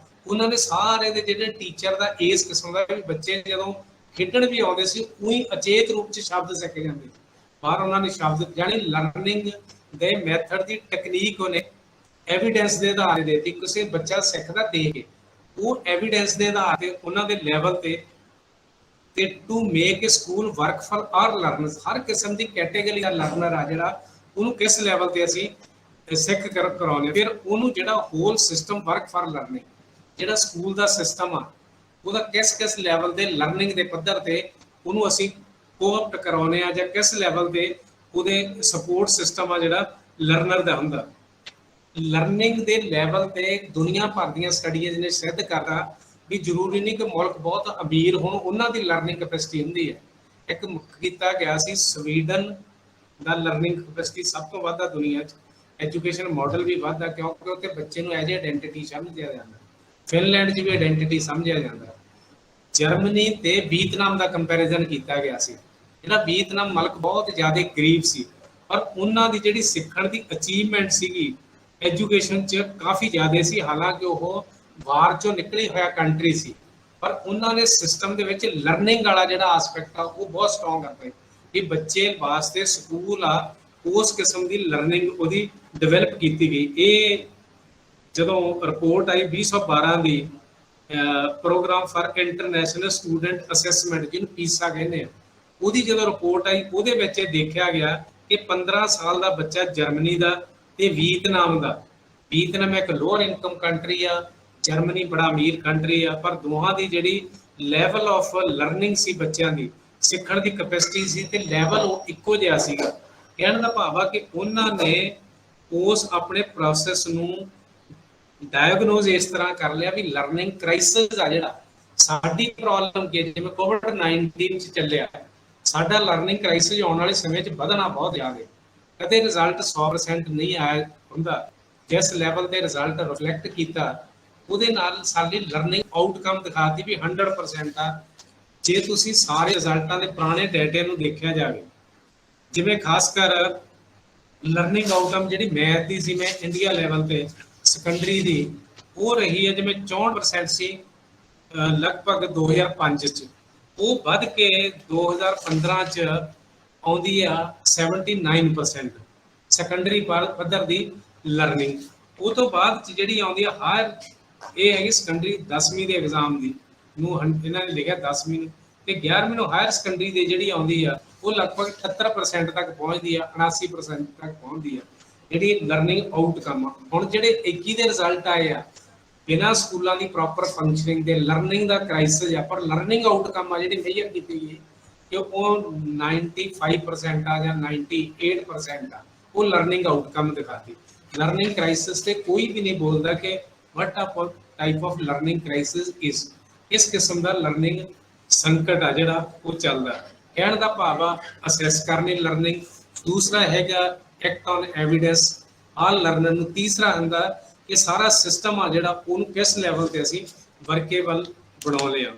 ਉਹਨਾਂ ਨੇ ਸਾਰੇ ਦੇ ਜਿਹੜੇ ਟੀਚਰ ਦਾ ਇਸ ਕਿਸਮ ਦਾ ਵੀ ਬੱਚੇ ਜਦੋਂ ਖੇਡਣ ਵੀ ਆਉਂਦੇ ਸੀ, ਉਹੀ ਅਚੇਤ ਰੂਪ ਚ ਸ਼ਬਦ ਸਿੱਖ ਜਾਂਦੇ। ਬਾਹਰ ਉਹਨਾਂ ਨੇ ਸ਼ਬਦ, ਜਾਣੀ ਲਰਨਿੰਗ ਦੇ ਮੈਥਡ ਦੀ ਟੈਕਨੀਕ ਉਹਨੇ ਐਵੀਡੈਂਸ ਦੇ ਆਧਾਰ ਤੇ ਦਿੱਤੀ। ਕਿਸੇ ਬੱਚਾ ਸਿੱਖਦਾ ਦੇਖ ਕੇ, ਉਹ ਐਵੀਡੈਂਸ ਦੇ ਆਧਾਰ ਤੇ ਉਹਨਾਂ ਦੇ ਲੈਵਲ ਤੇ ਤੇ to make a school work for our learners, ਹਰ ਕਿਸਮ ਦੀ ਕੈਟੇਗਰੀ ਦਾ ਲਰਨਰ ਆ ਜਿਹੜਾ ਉਹਨੂੰ ਕਿਸ ਲੈਵਲ ਤੇ ਅਸੀਂ ਸਿੱਖ ਕਰਾਉਂਦੇ। ਫਿਰ ਉਹਨੂੰ ਜਿਹੜਾ whole system work for learning, ਜਿਹੜਾ ਸਕੂਲ ਦਾ ਸਿਸਟਮ ਆ ਉਹਦਾ ਕਿਸ ਕਿਸ ਲੈਵਲ ਦੇ ਲਰਨਿੰਗ ਦੇ ਪੱਧਰ ਤੇ ਉਹਨੂੰ ਅਸੀਂ ਕੋਆਪਟ ਕਰਾਉਂਦੇ ਆ, ਜਾਂ ਕਿਸ ਲੈਵਲ ਤੇ ਉਹਦੇ ਸਪੋਰਟ ਸਿਸਟਮ ਆ ਜਿਹੜਾ ਲਰਨਰ ਦਾ ਹੁੰਦਾ। ਲਰਨਿੰਗ ਦੇ ਲੈਵਲ ਤੇ ਦੁਨੀਆ ਭਰ ਦੀਆਂ ਸਟੱਡੀਜ਼ ਨੇ ਸਿੱਧ ਕਰਦਾ ਵੀ ਜ਼ਰੂਰੀ ਨਹੀਂ ਕਿ ਮੁਲਕ ਬਹੁਤ ਅਮੀਰ ਹੋਣ ਉਹਨਾਂ ਦੀ ਲਰਨਿੰਗ ਕੈਪੈਸਿਟੀ ਹੁੰਦੀ ਹੈ। ਇੱਕ ਮੁੱਖ ਕੀਤਾ ਗਿਆ ਸੀ ਸਵੀਡਨ ਦਾ ਲਰਨਿੰਗ ਕੈਪੈਸਿਟੀ ਸਭ ਤੋਂ ਵੱਧ ਆ ਦੁਨੀਆ 'ਚ, ਐਜੂਕੇਸ਼ਨ ਮਾਡਲ ਵੀ ਵੱਧ ਆ ਕਿਉਂਕਿ ਉੱਥੇ ਬੱਚੇ ਨੂੰ ਐਜ ਆਇਡੈਂਟੀਟੀ ਸਮਝਿਆ ਜਾਂਦਾ। ਫਿਨਲੈਂਡ 'ਚ ਵੀ ਆਇਡੈਂਟੀਟੀ ਸਮਝਿਆ ਜਾਂਦਾ। ਜਰਮਨੀ ਤੇ ਵੀਅਤਨਾਮ ਦਾ ਕੰਪੈਰੀਜ਼ਨ ਕੀਤਾ ਗਿਆ ਸੀ। ਜਿਹੜਾ ਵੀਅਤਨਾਮ ਮੁਲਕ ਬਹੁਤ ਜ਼ਿਆਦਾ ਗਰੀਬ ਸੀ, ਪਰ ਉਹਨਾਂ ਦੀ ਜਿਹੜੀ ਸਿੱਖਣ ਦੀ ਅਚੀਵਮੈਂਟ ਸੀਗੀ ਐਜੂਕੇਸ਼ਨ 'ਚ ਕਾਫੀ ਜ਼ਿਆਦਾ ਸੀ। ਹਾਲਾਂਕਿ ਉਹ ਬਾਹਰ 'ਚੋਂ ਨਿਕਲੀ ਹੋਇਆ ਕੰਟਰੀ ਸੀ, ਪਰ ਉਹਨਾਂ ਨੇ ਸਿਸਟਮ ਦੇ ਵਿੱਚ ਲਰਨਿੰਗ ਵਾਲਾ ਜਿਹੜਾ ਆਸਪੈਕਟ ਆ ਉਹ ਬਹੁਤ ਸਟਰੋਂਗ ਕਰਦੇ ਕਿ ਬੱਚੇ ਵਾਸਤੇ ਸਕੂਲ ਆ ਉਸ ਕਿਸਮ ਦੀ ਲਰਨਿੰਗ ਉਹਦੀ ਡਿਵੈਲਪ ਕੀਤੀ ਗਈ। ਇਹ ਜਦੋਂ ਰਿਪੋਰਟ ਆਈ 2012 ਦੀ programme for international student assessment, ਜਿਹਨੂੰ ਪੀਸਾ ਕਹਿੰਦੇ ਆ, ਉਹਦੀ ਜਦੋਂ ਰਿਪੋਰਟ ਆਈ ਉਹਦੇ ਵਿੱਚ ਇਹ ਦੇਖਿਆ ਗਿਆ ਕਿ 15 ਸਾਲ ਦਾ ਬੱਚਾ ਜਰਮਨੀ ਦਾ ਤੇ ਵੀਅਤਨਾਮ ਦਾ, ਵੀਅਤਨਾਮ ਇੱਕ ਲੋਅਰ ਇਨਕਮ ਕੰਟਰੀ ਆ, ਜਰਮਨੀ ਬੜਾ ਅਮੀਰ ਕੰਟਰੀ ਆ, ਪਰ ਦੋਹਾਂ ਦੀ ਜਿਹੜੀ ਲੈਵਲ ਆਫ ਲਰਨਿੰਗ ਸੀ ਬੱਚਿਆਂ ਦੀ, ਸਿੱਖਣ ਦੀ ਕੈਪੈਸਿਟੀ ਸੀ ਤੇ ਲੈਵਲ ਉਹ ਇੱਕੋ ਜਿਹਾ ਸੀਗਾ। ਕਹਿਣ ਦਾ ਭਾਵ ਆ ਕਿ ਉਹਨਾਂ ਨੇ ਉਸ ਆਪਣੇ ਪ੍ਰੋਸੈਸ ਨੂੰ ਡਾਇਗਨੋਜ਼ ਇਸ ਤਰ੍ਹਾਂ ਕਰ ਲਿਆ ਵੀ ਲਰਨਿੰਗ ਕ੍ਰਾਈਸਿਸ ਆ ਜਿਹੜਾ ਸਾਡੀ ਪ੍ਰੋਬਲਮ ਕੀ, ਜਿਵੇਂ ਕੋਵਿਡ-19 ਚ ਚੱਲਿਆ, ਸਾਡਾ ਲਰਨਿੰਗ ਕ੍ਰਾਈਸਿਸ ਆਉਣ ਵਾਲੇ ਸਮੇਂ 'ਚ ਵਧਣਾ ਬਹੁਤ ਜ਼ਿਆਦਾ। ਕਦੇ ਰਿਜ਼ਲਟ 100% ਨਹੀਂ ਆਇਆ ਹੁੰਦਾ, ਜਿਸ ਲੈਵਲ ਤੇ ਰਿਜ਼ਲਟ ਰਿਫਲੈਕਟ ਕੀਤਾ ਉਹਦੇ ਨਾਲ ਸਾਡੀ ਲਰਨਿੰਗ ਆਊਟਕਮ ਦਿਖਾਤੀ ਵੀ 100% ਆ। ਜੇ ਤੁਸੀਂ ਸਾਰੇ ਰਿਜ਼ਲਟਾਂ ਦੇ ਪੁਰਾਣੇ ਡਾਟੇ ਨੂੰ ਦੇਖਿਆ ਜਾਵੇ, ਜਿਵੇਂ ਖਾਸ ਕਰ ਲਰਨਿੰਗ ਆਊਟਕਮ ਜਿਹੜੀ ਮੈਥ ਦੀ ਸੀ, ਮੈਂ ਇੰਡੀਆ ਲੈਵਲ ਤੇ ਸੈਕੰਡਰੀ ਦੀ, ਉਹ ਰਹੀ ਹੈ ਜਿਵੇਂ 64% ਸੀ ਲਗਭਗ 2005 ਚ, ਉਹ ਵੱਧ ਕੇ 2015 ਚ ਆਉਂਦੀ ਆ 79% ਸੈਕੰਡਰੀ ਪੱਧਰ ਦੀ ਲਰਨਿੰਗ। ਉਹ ਤੋਂ ਬਾਅਦ ਚ ਜਿਹੜੀ ਆਉਂਦੀ ਆ ਹਾਇਰ, ਇਹ ਹੈਗੀ ਸੈਕੰਡਰੀ 10ਵੀਂ ਦੇ ਐਗਜ਼ਾਮ ਦੀ ਨੂੰ ਇਹਨਾਂ ਨੇ ਲਿਖਿਆ 10ਵੀਂ ਨੂੰ, ਤੇ 11ਵੀਂ ਨੂੰ ਹਾਇਰ ਸੈਕੰਡਰੀ ਦੀ ਜਿਹੜੀ ਆਉਂਦੀ ਆ ਉਹ ਲਗਭਗ 78% ਤੱਕ ਪਹੁੰਚਦੀ ਆ, 79% ਤੱਕ ਪਹੁੰਚਦੀ ਆ ਜਿਹੜੀ ਲਰਨਿੰਗ ਆਊਟਕਮ ਆ। ਹੁਣ ਜਿਹੜੇ 21 ਦੇ ਰਿਜ਼ਲਟ ਆਏ ਆ ਬਿਨਾਂ ਸਕੂਲਾਂ ਦੀ ਪ੍ਰੋਪਰ ਫੰਕਸ਼ਨਿੰਗ ਦੇ, ਲਰਨਿੰਗ ਦਾ ਕ੍ਰਾਈਸਿਸ ਆ, ਪਰ ਲਰਨਿੰਗ ਆਊਟਕਮ ਆ ਜਿਹੜੀ ਮੇਜਰ ਕੀਤੀ ਗਈ ਕਿ ਉਹ 95% ਆ ਜਾਂ 98% ਆ, ਉਹ ਲਰਨਿੰਗ ਆਊਟਕਮ ਦਿਖਾਤੀ। ਲਰਨਿੰਗ ਕ੍ਰਾਈਸਿਸ ਤੇ ਕੋਈ ਵੀ ਨਹੀਂ ਬੋਲਦਾ ਕਿ what type of learning crisis is, ਇਸ ਕਿਸਮ ਦਾ ਲਰਨਿੰਗ ਸੰਕਟ ਆ ਜਿਹੜਾ ਉਹ ਚੱਲਦਾ। ਕਹਿਣ ਦਾ ਭਾਵ ਆ ਅਸੈਸ ਕਰਨੀ ਲਰਨਿੰਗ, ਦੂਸਰਾ ਹੈਗਾ act on evidence all learner ਨੂੰ, ਤੀਸਰਾ ਹੁੰਦਾ ਕਿ ਸਾਰਾ ਸਿਸਟਮ ਆ ਜਿਹੜਾ ਉਹਨੂੰ ਕਿਸ ਲੈਵਲ ਤੇ ਅਸੀਂ ਵਰਕੇਬਲ ਬਣਾਉਂਦੇ ਆ।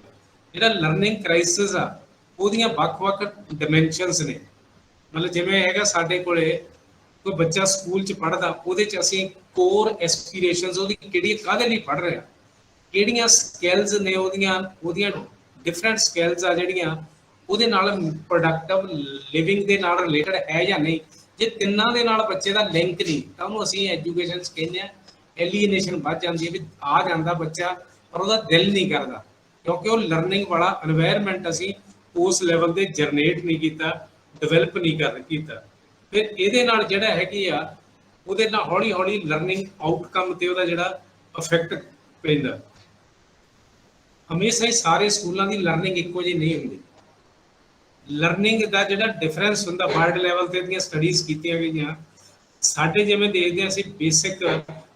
ਜਿਹੜਾ ਲਰਨਿੰਗ ਕ੍ਰਾਈਸਿਸ ਆ ਉਹਦੀਆਂ ਵੱਖ-ਵੱਖ ਡਾਇਮੈਂਸ਼ਨਸ ਨੇ। ਮਤਲਬ ਜਿਵੇਂ ਹੈਗਾ ਸਾਡੇ ਕੋਲੇ ਕੋਈ ਬੱਚਾ ਸਕੂਲ 'ਚ ਪੜ੍ਹਦਾ, ਉਹਦੇ 'ਚ ਅਸੀਂ ਕੋਰ ਐਸਪੀਰੇਸ਼ਨਸ ਉਹਦੀ ਕਿਹੜੀ ਕਾਹਦੇ ਲਈ ਪੜ੍ਹ ਰਿਹਾ, ਕਿਹੜੀਆਂ ਸਕਿੱਲਸ ਨੇ ਉਹਦੀਆਂ ਡਿਫਰੈਂਟ ਸਕਿੱਲਸ ਆ ਜਿਹੜੀਆਂ ਉਹਦੇ ਨਾਲ ਪ੍ਰੋਡਕਟਿਵ ਲਿਵਿੰਗ ਦੇ ਨਾਲ ਰਿਲੇਟਡ ਹੈ ਜਾਂ ਨਹੀਂ। ਜੇ ਤਿੰਨਾਂ ਦੇ ਨਾਲ ਬੱਚੇ ਦਾ ਲਿੰਕ ਨਹੀਂ ਤਾਂ ਉਹਨੂੰ ਅਸੀਂ ਐਜੂਕੇਸ਼ਨ 'ਚ ਕਹਿੰਦੇ ਆ ਐਲੀਏਨੇਸ਼ਨ ਵੱਧ ਜਾਂਦੀ ਹੈ ਵੀ ਆ ਜਾਂਦਾ ਬੱਚਾ ਪਰ ਉਹਦਾ ਦਿਲ ਨਹੀਂ ਕਰਦਾ, ਕਿਉਂਕਿ ਉਹ ਲਰਨਿੰਗ ਵਾਲਾ এনवायरमेंट ਅਸੀਂ ਉਸ ਲੈਵਲ ਤੇ ਜਨਰੇਟ ਨਹੀਂ ਕੀਤਾ, ਡਿਵੈਲਪ ਨਹੀਂ ਕੀਤਾ। ਫਿਰ ਇਹਦੇ ਨਾਲ ਜਿਹੜਾ ਹੈਗੀ ਆ ਉਹਦੇ ਨਾਲ ਹੌਲੀ ਹੌਲੀ ਲਰਨਿੰਗ ਆਊਟਕਮ ਤੇ ਉਹਦਾ ਜਿਹੜਾ ਇਫੈਕਟ ਪੈਂਦਾ। ਹਮੇਸ਼ਾ ਹੀ ਸਾਰੇ ਸਕੂਲਾਂ ਦੀ ਲਰਨਿੰਗ ਇੱਕੋ ਜਿਹੀ ਨਹੀਂ ਹੁੰਦੀ। ਲਰਨਿੰਗ ਦਾ ਜਿਹੜਾ ਡਿਫਰੈਂਸ ਹੁੰਦਾ ਵਰਲਡ ਲੈਵਲ ਤੇ ਦੀਆਂ ਸਟੱਡੀਜ਼ ਕੀਤੀਆਂ ਗਈਆਂ। ਸਾਡੇ ਜਿਵੇਂ ਦੇਖਦੇ ਅਸੀਂ ਬੇਸਿਕ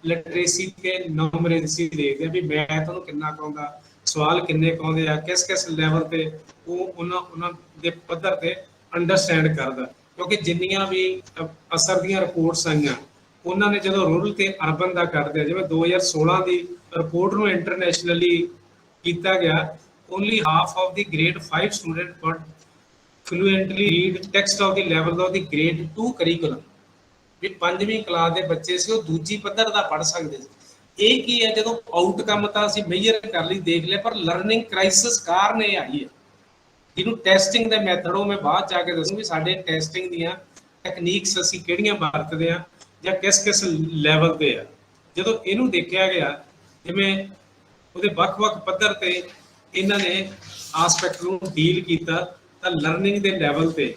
ਲਿਟਰੇਸੀ ਤੇ ਨਿਊਮਰੇਸੀ ਦੇਖਦੇ ਆ ਵੀ ਮੈਥ ਉਹਨੂੰ ਕਿੰਨਾ ਆਉਂਦਾ, ਸਵਾਲ ਕਿੰਨੇ ਆਉਂਦੇ ਆ, ਕਿਸ ਕਿਸ ਲੈਵਲ ਤੇ ਉਹ ਉਹਨਾਂ ਦੇ ਪੱਧਰ ਤੇ ਅੰਡਰਸਟੈਂਡ ਕਰਦਾ। ਕਿਉਂਕਿ ਜਿੰਨੀਆਂ ਵੀ ਅਸਰ ਦੀਆਂ ਰਿਪੋਰਟਸ ਆਈਆਂ ਉਹਨਾਂ ਨੇ ਜਦੋਂ ਰੂਰਲ ਤੇ ਅਰਬਨ ਦਾ ਕਰਦੇ ਆ, ਜਿਵੇਂ 2016 ਦੀ ਰਿਪੋਰਟ ਨੂੰ ਇੰਟਰਨੈਸ਼ਨਲੀ ਕੀਤਾ ਗਿਆ, only half of the grade 5 student could fluently read text of the level of the grade 2 curriculum. ਵੀ 5ਵੀਂ ਕਲਾਸ ਦੇ ਬੱਚੇ ਸੀ ਉਹ ਦੂਜੀ ਪੱਧਰ ਦਾ ਪੜ੍ਹ ਸਕਦੇ ਸੀ। ਇਹ ਕੀ ਹੈ, ਜਦੋਂ ਆਊਟਕਮ ਤਾਂ ਅਸੀਂ ਮੇਜਰ ਕਰ ਲਈ ਦੇਖ ਲਿਆ, ਪਰ ਲਰਨਿੰਗ ਕ੍ਰਾਈਸਿਸ ਕਾਰਨ ਇਹ ਆਈ ਹੈ। ਜਿਹਨੂੰ ਟੈਸਟਿੰਗ ਦੇ ਮੈਥਡ ਉਹ ਮੈਂ ਬਾਅਦ ਚ ਆ ਕੇ ਦੱਸੂ ਵੀ ਸਾਡੇ ਟੈਸਟਿੰਗ ਦੀਆਂ ਟੈਕਨੀਕਸ ਅਸੀਂ ਕਿਹੜੀਆਂ ਵਰਤਦੇ ਆ ਜਾਂ ਕਿਸ ਕਿਸ ਲੈਵਲ ਤੇ ਆ। ਜਦੋਂ ਇਹਨੂੰ ਦੇਖਿਆ ਗਿਆ ਜਿਵੇਂ ਉਹਦੇ ਵੱਖ-ਵੱਖ ਪੱਧਰ ਤੇ ਇਹਨਾਂ ਨੇ ਆਸਪੈਕਟ ਨੂੰ ਡੀਲ ਕੀਤਾ ਤਾਂ ਲਰਨਿੰਗ ਦੇ ਲੈਵਲ ਤੇ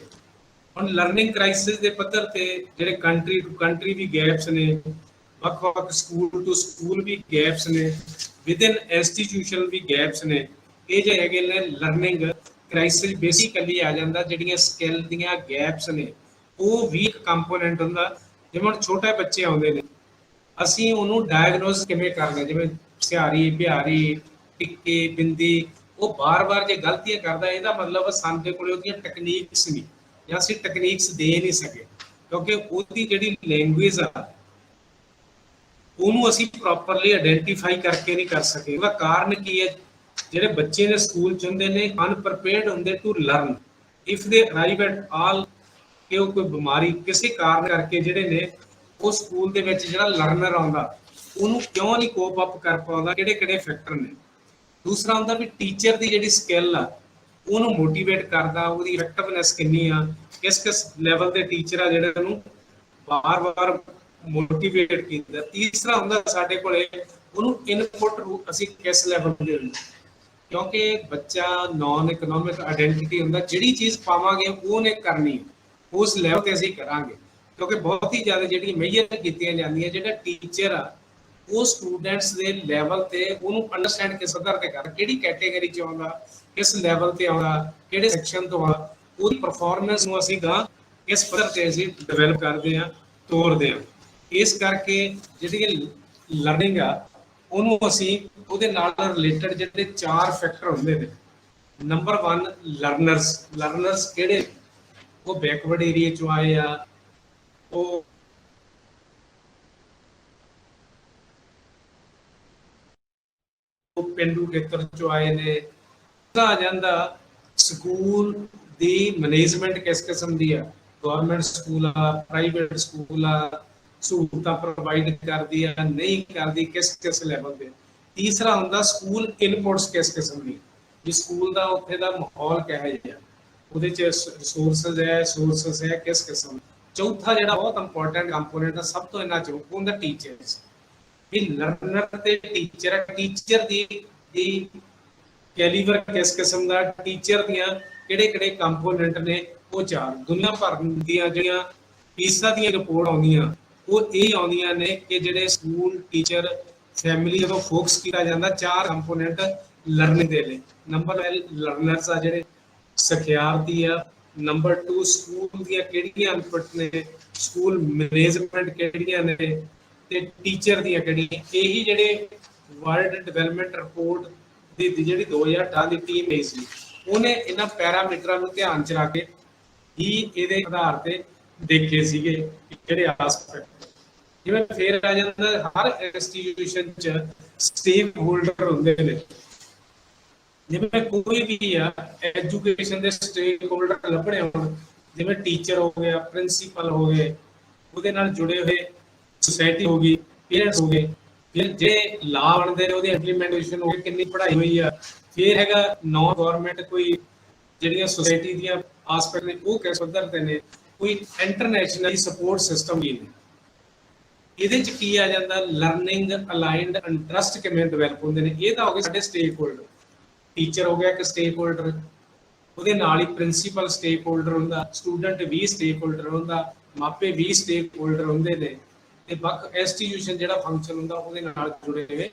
ਹੁਣ ਲਰਨਿੰਗ ਕ੍ਰਾਈਸਿਸ ਦੇ ਪੱਧਰ ਤੇ ਜਿਹੜੇ ਕੰਟਰੀ ਟੂ ਕੰਟਰੀ ਵੀ ਗੈਪਸ ਨੇ, ਵੱਖ-ਵੱਖ ਸਕੂਲ ਟੂ ਸਕੂਲ ਵੀ ਗੈਪਸ ਨੇ, ਵਿਦਿਨ ਇੰਸਟੀਟਿਊਸ਼ਨ ਵੀ ਗੈਪਸ ਨੇ। ਇਹ ਜੇ ਹੈਗੇ ਨੇ ਲਰਨਿੰਗ ਕ੍ਰਾਈਸਿਸ ਬੇਸਿਕਲੀ ਆ ਜਾਂਦਾ ਜਿਹੜੀਆਂ ਸਕਿੱਲ ਦੀਆਂ ਗੈਪਸ ਨੇ ਉਹ ਵੀ ਇੱਕ ਕੰਪੋਨੈਂਟ ਹੁੰਦਾ। ਜਿਵੇਂ ਹੁਣ ਛੋਟੇ ਬੱਚੇ ਆਉਂਦੇ ਨੇ ਅਸੀਂ ਉਹਨੂੰ ਡਾਇਗਨੋਸ ਕਿਵੇਂ ਕਰਦੇ, ਜਿਵੇਂ ਸਿਹਾਰੀ ਬਿਹਾਰੀ ਟਿੱਕੇ ਬਿੰਦੀ, ਉਹ ਬਾਰ-ਬਾਰ ਜੇ ਗਲਤੀਆਂ ਕਰਦਾ ਇਹਦਾ ਮਤਲਬ ਸਾਡੇ ਕੋਲ ਉਹਦੀਆਂ ਟੈਕਨੀਕਸ ਨਹੀਂ ਜਾਂ ਅਸੀਂ ਟੈਕਨੀਕਸ ਦੇ ਨਹੀਂ ਸਕੇ ਕਿਉਂਕਿ ਉਹਦੀ ਜਿਹੜੀ ਲੈਂਗੁਏਜ ਆ ਉਹਨੂੰ ਅਸੀਂ ਪ੍ਰੋਪਰਲੀ ਆਇਡੈਂਟੀਫਾਈ ਕਰਕੇ ਨਹੀਂ ਕਰ ਸਕੇ। ਉਹਦਾ ਕਾਰਨ ਕੀ ਹੈ? ਜਿਹੜੇ ਬੱਚੇ ਨੇ ਸਕੂਲ ਚ ਹੁੰਦੇ ਨੇ ਅਨਪ੍ਰੀਪੇਅਰਡ ਹੁੰਦੇ to learn if they arrive at all ਕਿ ਉਹ ਕੋਈ ਬਿਮਾਰੀ ਕਿਸੇ ਕਾਰਨ ਕਰਕੇ ਜਿਹੜੇ ਨੇ ਉਹ ਸਕੂਲ ਦੇ ਵਿੱਚ ਜਿਹੜਾ ਲਰਨਰ ਆਉਂਦਾ ਉਹਨੂੰ ਕਿਉਂ ਨਹੀਂ ਕੋਪ ਅਪ ਕਰ ਪਾਉਂਦਾ, ਕਿਹੜੇ ਕਿਹੜੇ ਫੈਕਟਰ ਨੇ। ਦੂਸਰਾ ਹੁੰਦਾ ਵੀ ਟੀਚਰ ਦੀ ਜਿਹੜੀ ਸਕਿੱਲ ਆ ਉਹਨੂੰ ਮੋਟੀਵੇਟ ਕਰਦਾ, ਉਹਦੀ ਇਫੈਕਟਿਵਨੈਸ ਕਿੰਨੀ ਆ, ਕਿਸ ਕਿਸ ਲੈਵਲ ਤੇ ਟੀਚਰ ਆ ਜਿਹੜਾ ਉਹਨੂੰ ਬਾਰ-ਬਾਰ ਮੋਟੀਵੇਟ ਕੀਤਾ। ਤੀਸਰਾ ਹੁੰਦਾ ਸਾਡੇ ਕੋਲੇ ਉਹਨੂੰ ਇਨਪੁਟ ਅਸੀਂ ਕਿਸ ਲੈਵਲ ਤੇ ਦਿੰਦੇ, ਕਿਉਂਕਿ ਬੱਚਾ ਨੌਨ ਇਕਨੋਮਿਕ ਆਇਡੈਂਟੀਟੀ ਹੁੰਦਾ, ਜਿਹੜੀ ਚੀਜ਼ ਪਾਵਾਂਗੇ ਉਹਨੇ ਕਰਨੀ ਉਸ ਲੈਵਲ ਤੇ ਅਸੀਂ ਕਰਾਂਗੇ। ਕਿਉਂਕਿ ਬਹੁਤ ਹੀ ਜ਼ਿਆਦਾ ਜਿਹੜੀਆਂ ਮੇਜਰ ਕੀਤੀਆਂ ਜਾਂਦੀਆਂ ਜਿਹੜਾ ਟੀਚਰ ਆ ਉਹ ਸਟੂਡੈਂਟਸ ਦੇ ਲੈਵਲ ਤੇ ਉਹਨੂੰ ਅੰਡਰਸਟੈਂਡ ਕਿਸ ਪੱਧਰ ਤੇ ਕਰ, ਕਿਹੜੀ ਕੈਟੇਗਰੀ ਚ ਆਉਂਦਾ, ਕਿਸ ਲੈਵਲ ਤੇ ਆਉਂਦਾ, ਕਿਹੜੇ ਸੈਕਸ਼ਨ ਤੋਂ ਆ, ਉਹਦੀ ਪਰਫਾਰਮੈਂਸ ਨੂੰ ਅਸੀਂ ਗਾਂ ਕਿਸ ਪੱਧਰ ਤੇ ਅਸੀਂ ਡਿਵੈਲਪ ਕਰਦੇ ਹਾਂ, ਤੋਰਦੇ ਹਾਂ। ਇਸ ਕਰਕੇ ਜਿਹੜੀ ਲਰਨਿੰਗ ਆ ਉਹਨੂੰ ਅਸੀਂ ਉਹਦੇ ਨਾਲ ਰਿਲੇਟਡ ਜਿਹੜੇ 4 ਫੈਕਟਰ ਹੁੰਦੇ ਨੇ। ਨੰਬਰ 1 ਲਰਨਰਸ ਕਿਹੜੇ? ਉਹ ਬੈਕਵਰਡ ਏਰੀਆ ਚੋਂ ਆਏ ਆ, ਉਹ ਪਿੰਡੂ ਖੇਤਰ ਚੋਂ ਆਏ ਨੇ। ਆ ਜਾਂਦਾ ਸਕੂਲ ਦੀ ਮੈਨੇਜਮੈਂਟ ਕਿਸ ਕਿਸਮ ਦੀ ਆ, ਗਵਰਨਮੈਂਟ ਸਕੂਲ ਆ, ਪ੍ਰਾਈਵੇਟ ਸਕੂਲ ਆ, ਸਹੂਲਤਾਂ ਪ੍ਰੋਵਾਈਡ ਕਰਦੀ ਆ ਨਹੀਂ ਕਰਦੀ, ਕਿਸ ਕਿਸ ਲੈਵਲ ਤੇ। ਤੀਸਰਾ ਹੁੰਦਾ ਸਕੂਲ ਇਨਪੁਟਸ ਕਿਸ ਕਿਸਮ ਦੀ, ਵੀ ਸਕੂਲ ਦਾ ਉੱਥੇ ਦਾ ਮਾਹੌਲ ਕਿਹੋ ਜਿਹਾ, ਉਹਦੇ ਚ ਸੋਰਸਸ ਹੈ ਕਿਸ ਕਿਸਮ। ਚੌਥਾ ਜਿਹੜਾ ਬਹੁਤ ਇੰਪੋਰਟੈਂਟ ਕੰਪੋਨੈਂਟ ਆ ਸਭ ਤੋਂ ਇਹਨਾਂ ਚੋਂ ਹੁੰਦਾ ਟੀਚਰਸ, ਵੀ ਲਰਨਰ ਤੇ ਟੀਚਰ ਦੀ ਕੈਲੀਬਰ ਕਿਸ ਕਿਸਮ ਦਾ, ਟੀਚਰ ਦੀਆਂ ਕਿਹੜੇ ਕਿਹੜੇ ਕੰਪੋਨੈਂਟ ਨੇ। ਉਹ 4 ਦੁਨੀਆ ਭਰ ਦੀਆਂ ਜਿਹੜੀਆਂ ਫੀਸਾਂ ਦੀਆਂ ਰਿਪੋਰਟ ਆਉਂਦੀਆਂ ਉਹ ਇਹ ਆਉਂਦੀਆਂ ਨੇ ਕਿ ਜਿਹੜੇ ਸਕੂਲ ਟੀਚਰ ਫੈਮਿਲੀ ਜਦੋਂ ਫੋਕਸ ਕੀਤਾ ਜਾਂਦਾ 4 ਕੰਪੋਨੈਂਟ ਲਰਨਿੰਗ ਦੇ ਲਈ। ਨੰਬਰ 1 ਲਰਨਰਸ ਆ ਜਿਹੜੇ ਸਿਖਿਆਰਥੀ ਆ, ਨੰਬਰ 2 ਸਕੂਲ ਦੀਆਂ ਕਿਹੜੀਆਂ ਇਨਪੁਟ ਨੇ, ਸਕੂਲ ਮੈਨੇਜਮੈਂਟ ਕਿਹੜੀਆਂ ਨੇ, ਤੇ ਟੀਚਰ ਦੀਆਂ ਕਿਹੜੀਆਂ। ਇਹੀ ਜਿਹੜੇ ਵਰਲਡ ਡਿਵੈਲਪਮੈਂਟ ਰਿਪੋਰਟ ਦੀ ਜਿਹੜੀ 2018 ਦੀ ਟੀਮ ਆਈ ਸੀ ਉਹਨੇ ਇਹਨਾਂ ਪੈਰਾਮੀਟਰਾਂ ਨੂੰ ਧਿਆਨ ਚ ਰੱਖ ਕੇ ਹੀ ਇਹਦੇ ਆਧਾਰ ਤੇ ਦੇਖੇ ਸੀਗੇ ਜਿਹੜੇ ਆਸਪੈਕਟ। ਜਿਵੇਂ ਫੇਰ ਆ ਜਾਂਦਾ ਹਰ ਇੰਸਟੀਟਿਊਸ਼ਨ ਚ ਸਟੇਕ ਹੋਲਡਰ ਹੁੰਦੇ ਨੇ, ਜਿਵੇਂ ਕੋਈ ਵੀ ਆ ਐਜੂਕੇਸ਼ਨ ਦੇ ਸਟੇਕ ਹੋਲਡਰ ਲੱਭਣੇ ਹੋਣ, ਜਿਵੇਂ ਟੀਚਰ ਹੋ ਗਿਆ, ਪ੍ਰਿੰਸੀਪਲ ਹੋ ਗਏ, ਉਹਦੇ ਨਾਲ ਜੁੜੇ ਹੋਏ सोसाइटी होगी, पेरेंट्स हो गए, फिर जे ला बनते ने ਉਹਦੀ ਇੰਪਲੀਮੈਂਟੇਸ਼ਨ ਹੋ ਗਈ, ਕਿੰਨੀ ਪੜ੍ਹਾਈ ਹੋਈ ਆ, ਫਿਰ ਹੈਗਾ ਨੌਨ ਗਵਰਨਮੈਂਟ ਕੋਈ ਜਿਹੜੀਆਂ ਸੋਸਾਇਟੀ ਦੀਆਂ ਆਸਪੈਕਟ ਨੇ ਉਹ ਕਿਸ ਪੱਧਰ ਤੇ ਨੇ, ਕੋਈ ਇੰਟਰਨੈਸ਼ਨਲ ਸਪੋਰਟ ਸਿਸਟਮ ਵੀ ਨੇ। ਇਹਦੇ ਚ ਕੀ ਆ ਜਾਂਦਾ ਲਰਨਿੰਗ ਅਲਾਈਨਡ ਇੰਟਰਸਟ ਕਿਵੇਂ ਡਿਵੈਲਪ ਹੁੰਦੇ ਨੇ। ਇਹ ਤਾਂ ਹੋ ਗਏ ਸਾਡੇ ਸਟੇਕ ਹੋਲਡਰ, ਟੀਚਰ ਹੋ ਗਿਆ ਇੱਕ ਸਟੇਕ ਹੋਲਡਰ, ਉਹਦੇ ਨਾਲ ਹੀ ਪ੍ਰਿੰਸੀਪਲ ਸਟੇਕ ਹੋਲਡਰ ਹੁੰਦਾ, ਸਟੂਡੈਂਟ ਵੀ ਸਟੇਕ ਹੋਲਡਰ ਹੁੰਦਾ, ਮਾਪੇ ਵੀ ਸਟੇਕ ਹੋਲਡਰ ਹੁੰਦੇ ਨੇ, ਤੇ ਵੱਖ ਇੰਸਟੀਟਿਊਸ਼ਨ ਜਿਹੜਾ ਫੰਕਸ਼ਨ ਹੁੰਦਾ ਉਹਦੇ ਨਾਲ ਜੁੜੇ ਹੋਏ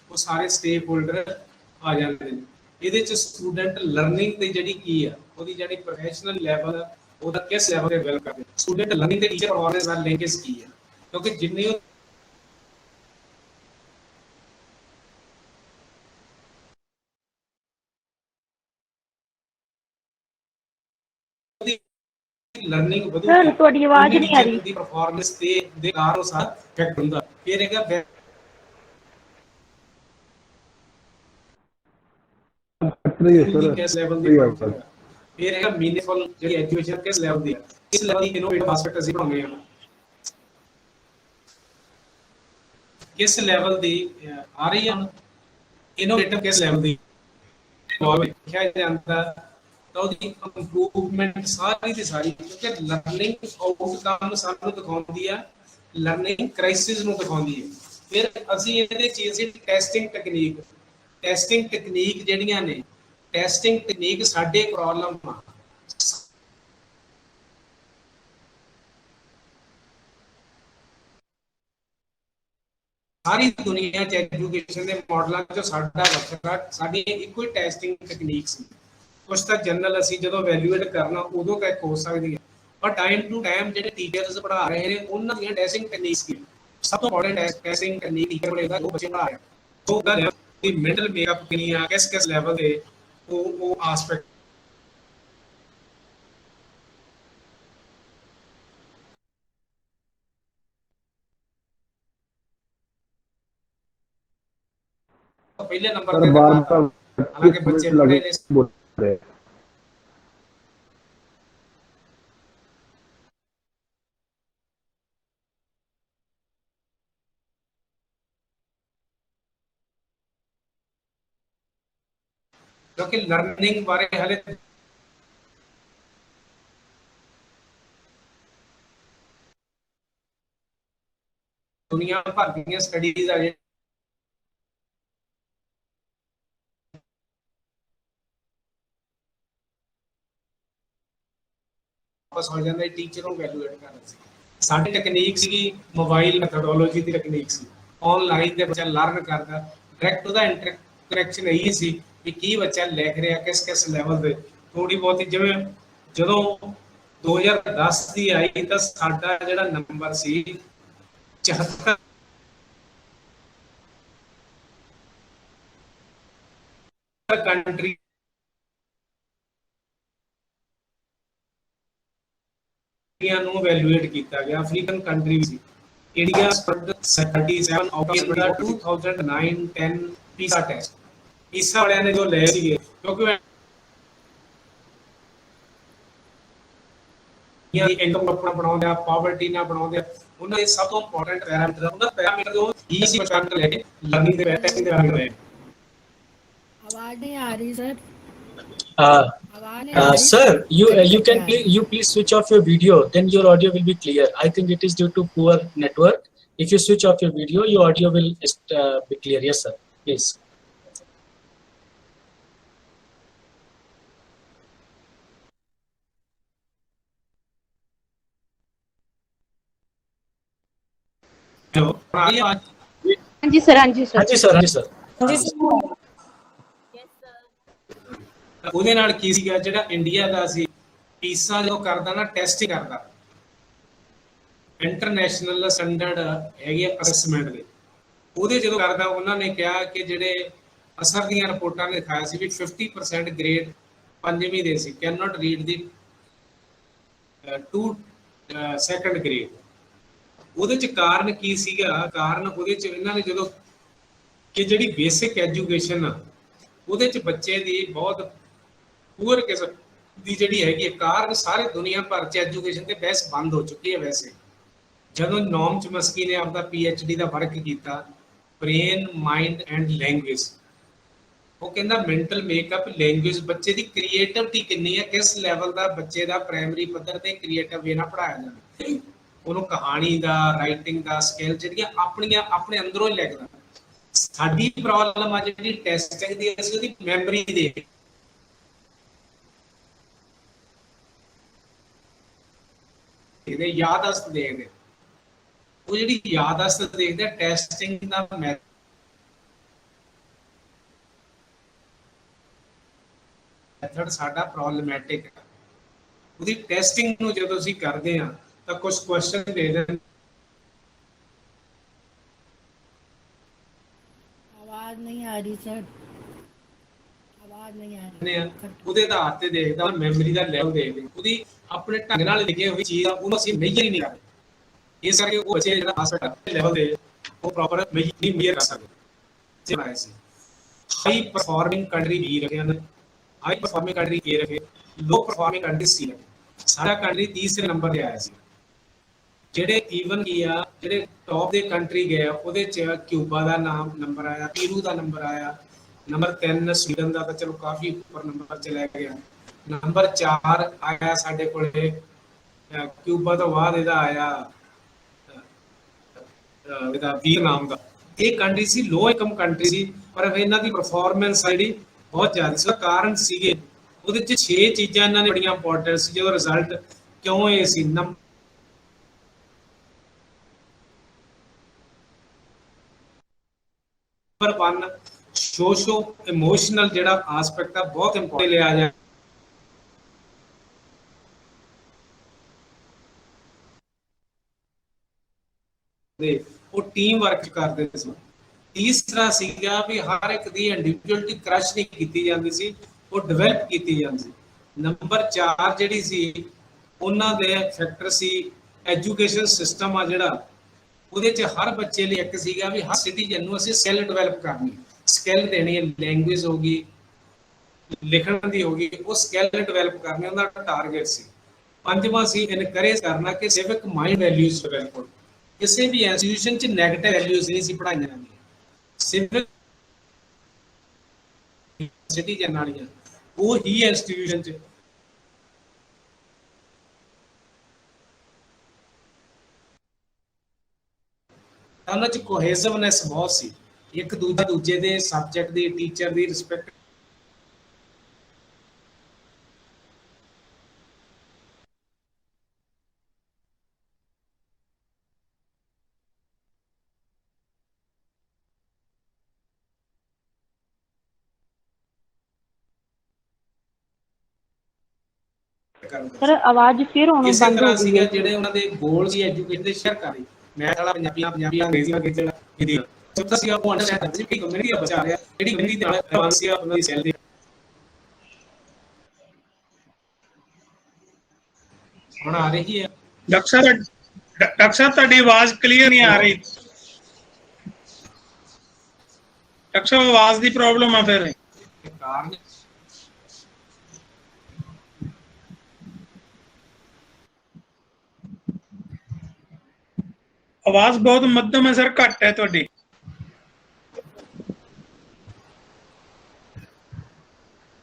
ਉਹ ਸਾਰੇ ਸਟੇਕ ਹੋਲਡਰ ਆ ਜਾਂਦੇ ਨੇ। ਇਹਦੇ ਚ ਸਟੂਡੈਂਟ ਲਰਨਿੰਗ ਤੇ ਜਿਹੜੀ ਕੀ ਆ ਉਹਦੀ ਜਿਹੜੀ ਪ੍ਰੋਫੈਸ਼ਨਲ ਲੈਵਲ ਉਹਦਾ ਕਿਸ ਲੈਵਲ ਤੇ ਡਿਵੈਲਪ ਕਰਦੇ, ਸਟੂਡੈਂਟ ਲਰਨਿੰਗ ਤੇ ਟੀਚਰ ਪਰਫਾਰਮੈਂਸ ਨਾਲ ਲਿੰਕੇਜ ਕੀ ਆ, ਕਿਉਂਕਿ ਜਿੰਨੇ ਲਰਨਿੰਗ ਵਧੂਗੀ ਤੁਹਾਡੀ ਆਵਾਜ਼ ਨਹੀਂ ਆ ਰਹੀ, ਦੀ ਪਰਫਾਰਮੈਂਸ ਤੇ ਦੇ ਕਾਰਨ ਸਾਰਾ ਇਫੈਕਟ ਹੁੰਦਾ। ਫਿਰ ਹੈਗਾ ਕਿਸ ਲੈਵਲ ਦੀ, ਫਿਰ ਹੈਗਾ ਮੀਨਿੰਗਫੁਲ ਜਿਹੜੀ ਐਜੂਕੇਸ਼ਨ ਕਿਸ ਲੈਵਲ ਦੀ ਹੈ, ਇਸ ਲੈਵਲ ਦੀ ਇਨੋਵੇਟਿਵ ਆਸਪੈਕਟ ਅਸੀਂ ਪੜਾਉਂਦੇ ਹਾਂ, ਕਿਸ ਲੈਵਲ ਦੀ ਆ ਰਹੀ ਹੈ ਇਨੋਵੇਟਿਵ ਕਿਸ ਲੈਵਲ ਦੀ ਲਿਖਿਆ ਜਾਂਦਾ ਤਾਂ ਉਹਦੀ ਇੰਪਰੂਵਮੈਂਟ ਸਾਰੀ ਦੀ ਸਾਰੀ, ਕਿਉਂਕਿ ਲਰਨਿੰਗ ਆਊਟਕਮ ਸਾਨੂੰ ਦਿਖਾਉਂਦੀ ਆ, ਲਰਨਿੰਗ ਕ੍ਰਾਈਸਿਸ ਨੂੰ ਦਿਖਾਉਂਦੀ ਹੈ। फिर ਅਸੀਂ ਇਹਦੇ ਚੀਜ਼ ਟੈਸਟਿੰਗ ਟੈਕਨੀਕ ਜਿਹੜੀਆਂ ਨੇ ਟੈਸਟਿੰਗ ਟੈਕਨੀਕ ਸਾਡੇ ਪ੍ਰੋਬਲਮ ਆ ਸਾਰੀ ਦੁਨੀਆ 'ਚ ਐਜੂਕੇਸ਼ਨ ਦੇ ਮਾਡਲਾਂ 'ਚ ਸਾਡਾ ਵੱਖਰਾ ਸਾਡੀ ਇੱਕੋ ਹੀ ਟੈਸਟਿੰਗ ਟੈਕਨੀਕ ਸੀ ਕੁਛ ਤਾਂ ਜਨਰਲ ਅਸੀਂ ਜਦੋਂ ਵੈਲਿਊਏਟ ਕਰਨਾ ਉਦੋਂ ਤੱਕ ਹੋ ਸਕਦੀ ਹੈ ਪਰ ਟਾਈਮ ਟੂ ਟਾਈਮ ਜਿਹੜੇ ਟੀਚਰਸ ਪੜ੍ਹਾ ਰਹੇ ਨੇ ਉਹਨਾਂ ਦੀਆਂ ਟੈਸਟਿੰਗ ਟੈਕਨੀਕਸ ਕੀ ਸਭ ਤੋਂ ਇੰਪੋਰਟੈਂਟ ਟੈਸਟਿੰਗ ਟੈਕਨੀਕ ਟੀਚਰ ਕੋਲ ਉਹ ਬੱਚੇ ਪੜ੍ਹਾ ਰਿਹਾ ਉਹ ਗੱਲ ਦੀ ਮੈਂਟਲ ਮੇਕਅਪ ਕਿੰਨੀ ਆ ਕਿਸ ਲੈਵਲ ਦੇ ਉਹ ਆਸਪੈਕਟ पहले नंबर पे हालांकि बच्चे पढ़े ने क्योंकि लर्निंग बारे हाले दुनिया भर दी स्टडीज आ वापस हो जाता है टीचर ਨੂੰ ਵੈਲਿਊਏਟ ਕਰਨਾ ਸੀ ਸਾਡੀ ਟੈਕਨੀਕ ਸੀ ਮੋਬਾਈਲ ਮੈਥਡੋਲੋਜੀ ਦੀ ਟੈਕਨੀਕ ਸੀ ਆਨਲਾਈਨ ਦੇ ਬੱਚਾ ਲਰਨ ਕਰਦਾ ਡਾਇਰੈਕਟ ਉਹਦਾ ਇੰਟਰੈਕਸ਼ਨ ਇਹੀ ਸੀ ਕਿ ਕੀ ਬੱਚਾ ਲਿਖ ਰਿਹਾ ਕਿਸ ਲੈਵਲ ਦੇ ਥੋੜੀ ਬਹੁਤੀ ਜਿਵੇਂ ਜਦੋਂ 2010 ਦੀ ਆਈ ਤਾਂ ਸਾਡਾ ਜਿਹੜਾ ਨੰਬਰ ਸੀ 74 ਕੰਟਰੀ ਨੂੰ ਵੈਲਿਊਏਟ ਕੀਤਾ ਗਿਆ ਅਫਰੀਕਨ ਕੰਟਰੀ ਸੀ India scored 37 out of the 2009-10 PISA test PISA ਵਾਲਿਆਂ ਨੇ ਜੋ ਲਏ ਸੀਗੇ ਕਿਉਂਕਿ ਇਹ ਇਨਕਮ ਆਪਣਾ ਬਣਾਉਂਦੇ ਆ ਪਾਵਰਟੀ ਨਾ ਬਣਾਉਂਦੇ ਆ ਉਹਨਾਂ ਦੇ ਸਭ ਤੋਂ ਇੰਪੋਰਟੈਂਟ ਪੈਰਾਮੀਟਰ ਉਹਨਾਂ ਪੈਰਾਮੀਟਰ ਉਹ ਹੀ ਸੀ ਪਛਾਣ ਕੇ ਲੈ ਕੇ ਲਰਨਿੰਗ ਦੇ ਟੈਸਟਿੰਗ ਦੇ ਬਾਰੇ आवाज नहीं आ रही sir sir, you can please switch off your video. Then your audio will be clear. I think it is due to poor network. If you switch off your video, your audio will be clear. Yes, sir. Please. Hello. हाँ जी sir हाँ जी sir हाँ जी sir हाँ जी sir हाँ जी sir ਉਹਦੇ ਨਾਲ ਕੀ ਸੀਗਾ ਜਿਹੜਾ India ਦਾ ਸੀ ਪੀਸਾ ਜੋ ਕਰਦਾ ਨਾ ਟੈਸਟ ਕਰਦਾ ਇੰਟਰਨੈਸ਼ਨਲ ਸਟੈਂਡਰਡ ਹੈਗੇ ਅਸੈਸਮੈਂਟ ਦੇ ਉਹਦੇ ਜਦੋਂ ਕਰਦਾ ਉਹਨਾਂ ਨੇ ਕਿਹਾ ਕਿ ਜਿਹੜੇ ਅਸਰ ਦੀਆਂ ਰਿਪੋਰਟਾਂ ਨੇ ਦਿਖਾਇਆ ਸੀ ਵੀ 50% ਗ੍ਰੇਡ ਪੰਜਵੀਂ ਦੇ ਸੀ can not read the 2 second grade ਉਹਦੇ ਚ ਕਾਰਨ ਕੀ ਸੀਗਾ ਕਾਰਨ ਉਹਦੇ ਚ ਇਹਨਾਂ ਨੇ ਜਦੋਂ ਕਿ ਜਿਹੜੀ ਬੇਸਿਕ ਐਜੂਕੇਸ਼ਨ ਆ ਉਹਦੇ ਚ ਬੱਚੇ ਦੀ ਬਹੁਤ ਪੂਰ ਕਿਸਮ ਦੀ ਜਿਹੜੀ ਹੈਗੀ ਕਾਰਨ ਸਾਰੇ ਦੁਨੀਆ ਭਰ ਚ ਐਜੂਕੇਸ਼ਨ ਤੇ ਬਹਿਸ ਬੰਦ ਹੋ ਚੁੱਕੀ ਹੈ ਵੈਸੇ ਜਦੋਂ ਨੋਮ ਚਮਸਕੀ ਨੇ ਆਪਦਾ PhD ਦਾ ਵਰਕ ਕੀਤਾ ਬ੍ਰੇਨ ਮਾਈਂਡ ਐਂਡ ਲੈਂਗੁਏਜ ਉਹ ਕਹਿੰਦਾ ਮੈਂਟਲ ਮੇਕਅਪ ਲੈਂਗੁਏਜ ਬੱਚੇ ਦੀ ਕ੍ਰੀਏਟਿਵਿਟੀ ਕਿੰਨੀ ਹੈ ਕਿਸ ਲੈਵਲ ਦਾ ਬੱਚੇ ਦਾ ਪ੍ਰਾਇਮਰੀ ਪੱਧਰ ਤੇ ਕ੍ਰੀਏਟਿਵ ਵੇ ਨਾਲ ਪੜਾਇਆ ਜਾਂਦਾ ਉਹਨੂੰ ਕਹਾਣੀ ਦਾ ਰਾਈਟਿੰਗ ਦਾ ਸਕਿੱਲ ਜਿਹੜੀਆਂ ਆਪਣੀਆਂ ਆਪਣੇ ਅੰਦਰੋਂ ਹੀ ਲਿਖਦਾ ਸਾਡੀ ਪ੍ਰੋਬਲਮ ਆ ਜਿਹੜੀ ਟੈਸਟਿੰਗ ਦੀ ਅਸੀਂ ਉਹਦੀ ਮੈਮਰੀ ਦੇ ਇਹਦੇ ਯਾਦਾਸ਼ਤ ਦੇਖਦੇ ਉਹ ਜਿਹੜੀ ਯਾਦਾਸ਼ਤ ਦੇਖਦੇ ਟੈਸਟਿੰਗ ਦਾ ਮੈਥਡ ਸਾਡਾ ਪ੍ਰੋਬਲਮੈਟਿਕ ਹੈ ਉਹਦੀ ਟੈਸਟਿੰਗ ਨੂੰ ਜਦੋਂ ਅਸੀਂ ਕਰਦੇ ਹਾਂ ਤਾਂ ਕੁਝ ਕੁਐਸਚਨ ਦੇ ਦਿੰਦੇ आवाज नहीं आ रही सर आवाज नहीं आ रही ਉਹਦੇ ਆਧਾਰ ਤੇ ਦੇਖਦਾ ਮੈਮਰੀ ਦਾ ਲੈਵਲ ਦੇਖਦੇ ਉਹਦੀ ਆਪਣੇ ਢੰਗ ਨਾਲ ਲਿਖੀ ਹੋਈ ਚੀਜ਼ ਆ ਉਹਨੂੰ ਅਸੀਂ ਮੇਜਰ ਹੀ ਨਹੀਂ ਕਰਦੇ ਇਸ ਕਰਕੇ ਉਹ ਬੱਚੇ ਜਿਹੜਾ ਹਸਪਤਾਲ ਲੈਵਲ ਦੇ ਉਹ ਪ੍ਰੋਪਰ ਮੇਜਰ ਕਰ ਸਕਦੇ ਜਿਵੇਂ ਸੀ ਹਾਈ ਪਰਫਾਰਮਿੰਗ ਕੰਟਰੀ ਵੀ ਰੱਖੇ ਹਨ ਹਾਈ ਪਰਫਾਰਮਿੰਗ ਕੰਟਰੀ A ਰੱਖੇ ਲੋ ਪਰਫਾਰਮਿੰਗ ਕੰਟਰੀ C ਰੱਖੇ ਸਾਡਾ ਕੰਟਰੀ ਤੀਸਰੇ ਨੰਬਰ ਤੇ ਆਇਆ ਸੀ ਜਿਹੜੇ ਈਵਨ ਕੀ ਆ ਜਿਹੜੇ ਟੌਪ ਦੇ ਕੰਟਰੀ ਗਏ ਉਹਦੇ ਚ ਕਿਊਬਾ ਦਾ ਨਾਮ ਨੰਬਰ ਆਇਆ ਪੀਰੂ ਦਾ ਨੰਬਰ ਆਇਆ ਨੰਬਰ 3 ਸਵੀਡਨ ਦਾ ਤਾਂ ਚਲੋ ਕਾਫੀ ਉੱਪਰ ਨੰਬਰ ਚ ਲੈ ਗਿਆ ਨੰਬਰ 4 ਆਇਆ ਸਾਡੇ ਕੋਲੇ ਕਿਊਬਾ ਤੋਂ ਬਾਅਦ ਇਹਦਾ ਆਇਆ ਇਹਦਾ ਵੀਅਤਨਾਮ ਦਾ ਇਹ ਕੰਟਰੀ ਸੀ ਲੋ ਇਨਕਮ ਕੰਟਰੀ ਸੀ, ਪਰ ਇਹਨਾਂ ਦੀ ਪਰਫਾਰਮੈਂਸ ਜਿਹੜੀ ਬਹੁਤ ਜ਼ਿਆਦਾ ਸੀ। ਕਾਰਨ ਸੀਗੇ ਉਹਦੇ ਚ 6 ਚੀਜ਼ਾਂ ਇਹਨਾਂ ਨੇ ਬੜੀਆਂ ਇੰਪੋਰਟੈਂਟ ਸੀ ਜਦੋਂ ਰਿਜ਼ਲਟ ਕਿਉਂ ਇਹ ਸੀ। ਨੰਬਰ 1 ਸੋਸ਼ੋ ਇਮੋਸ਼ਨਲ ਜਿਹੜਾ ਆਸਪੈਕਟ ਆ ਬਹੁਤ ਇੰਪੋਰਟੈਂਟ ਲਿਆ ਜਾ ਉਹ ਟੀਮ ਵਰਕ ਕਰਦੇ ਸੀ। ਤੀਸਰਾ ਸੀਗਾ ਵੀ ਹਰ ਇੱਕ ਦੀ ਇੰਡੀਵਿਜੂਅਲਿਟੀ ਕ੍ਰਸ਼ ਨਹੀਂ ਕੀਤੀ ਜਾਂਦੀ ਸੀ, ਉਹ ਡਿਵੈਲਪ ਕੀਤੀ ਜਾਂਦੀ ਸੀ। ਨੰਬਰ 4 ਜਿਹੜੀ ਸੀ ਉਹਨਾਂ ਦੇ ਫੈਕਟਰ ਸੀ ਐਜੂਕੇਸ਼ਨ ਸਿਸਟਮ ਆ ਜਿਹੜਾ, ਉਹਦੇ ਚ ਹਰ ਬੱਚੇ ਲਈ ਇੱਕ ਸੀਗਾ ਵੀ ਹਰ ਸਿਟੀਜ਼ਨ ਨੂੰ ਅਸੀਂ ਸਕਿੱਲ ਡਿਵੈਲਪ ਕਰਨੀ, ਸਕਿੱਲ ਦੇਣੀ ਹੈ, ਲੈਂਗੁਏਜ ਹੋ ਗਈ, ਲਿਖਣ ਦੀ ਹੋ ਗਈ, ਉਹ ਸਕਿੱਲ ਡਿਵੈਲਪ ਕਰਨੀ ਉਹਦਾ ਟਾਰਗੇਟ ਸੀ। ਪੰਜਵਾਂ ਸੀ ਇਨਕਰੇਜ ਕਰਨਾ ਕਿ ਸਿਵਿਕ ਮਾਈਂਡ ਵੈਲਿਊਜ਼ ਡਿਵੈਲਪ ਹੋਣ। ਕਿਸੇ ਵੀ ਇੰਸਟੀਟਿਊਸ਼ਨ ਚ ਨੈਗੇਟਿਵ ਵੈਲਿਊਜ਼ ਨਹੀਂ ਸੀ ਪੜਾਈਆਂ ਜਾਂਦੀਆਂ, ਸਿਵਿਕ ਸਿਟੀਜ਼ਨ ਵਾਲੀਆਂ ਉਹ ਹੀ ਇੰਸਟੀਟਿਊਸ਼ਨ ਚ ਉਹਨਾਂ ਚ ਕੋਹੇਸਿਵਨੈਸ ਬਹੁਤ ਸੀ, ਇੱਕ ਦੂਜੇ ਦੇ ਸਬਜੈਕਟ ਦੀ, ਟੀਚਰ ਦੀ ਰਿਸਪੈਕਟ। सर आवाज फिर होना ਇਸੇ बंद हो ਤਰ੍ਹਾਂ गई ਸੀਗਾ है। ਜਿਹੜੇ ਉਹਨਾਂ ਦੇ ਗੋਲ ਸੀ ਐਜੂਕੇਸ਼ਨ ਦੇ ਸ਼ੇਅਰ ਕਰੀ, ਮੈਥ ਵਾਲਾ ਪੰਜਾਬੀ ਅੰਗਰੇਜ਼ੀ ਵਾਲਾ ਜਿਹੜਾ ਹਿੰਦੀ ਚੌਥਾ ਸੀਗਾ ਉਹ ਅੰਡਰਸਟੈਂਡ ਸੀ ਕਿ ਕਮਿਊਨਿਟੀ ਦਾ ਬਚਾ ਰਿਹਾ, ਜਿਹੜੀ ਕਮਿਊਨਿਟੀ ਦੇ ਨਾਲ ਐਡਵਾਂਸ ਸੀ ਉਹਨਾਂ ਦੀ ਸੈਲਰੀ। ਹੁਣ ਆ ਰਹੀ ਹੈ ਡਾਕਟਰ ਸਾਹਿਬ ਤੁਹਾਡੀ ਆਵਾਜ਼ ਕਲੀਅਰ ਨਹੀਂ ਆ ਰਹੀ। ਡਾਕਟਰ ਸਾਹਿਬ ਆਵਾਜ਼ ਦੀ ਪ੍ਰੋਬਲਮ ਆ ਫਿਰ। ਕਾਰਨ ਆਵਾਜ਼ ਬਹੁਤ ਮੱਧਮ ਹੈ ਸਰ, ਘੱਟ ਹੈ ਤੁਹਾਡੀ।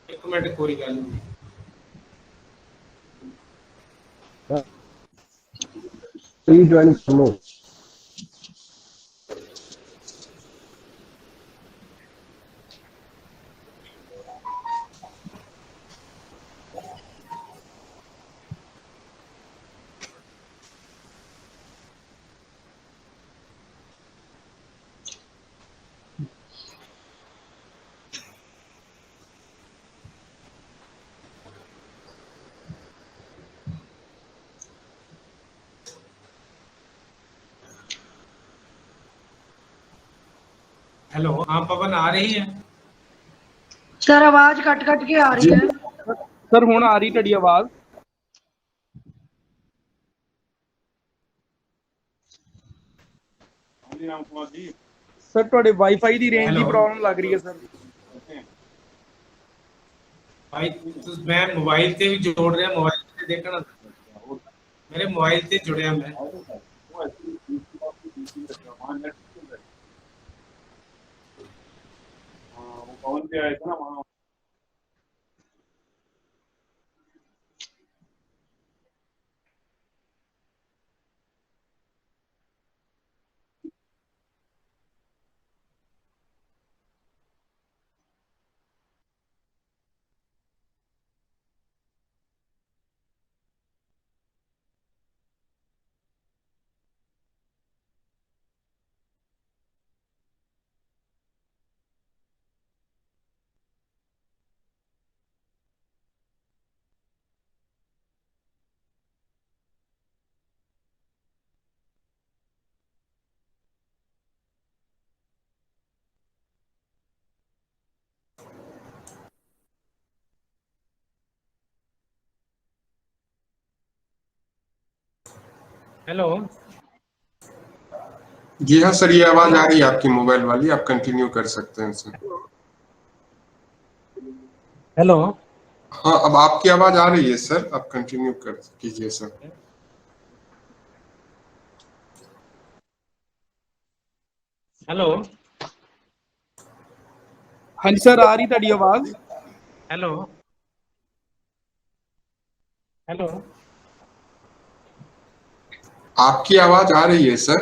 ਇੱਕ ਮਿੰਟ ਕੋਈ ਗੱਲ ਨਹੀਂ। Please join Samo. हेलो, हाँ पवन आ रही है? सर आवाज कट कट के आ रही है। सर हुण आ रही तुहाडी आवाज। सर तुहाडे वाईफाई दी रेंज दी प्रॉब्लम लग रही है सर। भाई मैं मोबाइल ते भी जोड़ रहा, मोबाइल ते देखना, मेरे मोबाइल ते जुड़िया मैं। पवन पे आया था ना वहाँ। हेलो, जी हाँ सर, ये आवाज आ रही है आपकी मोबाइल वाली, आप कंटिन्यू कर सकते हैं सर। हेलो, हाँ अब आपकी आवाज आ रही है सर, आप कंटिन्यू कर कीजिए सर। हेलो, हाँ जी सर आ रही तुहाडी आवाज। हेलो, हेलो, आपकी आवाज आ रही है सर।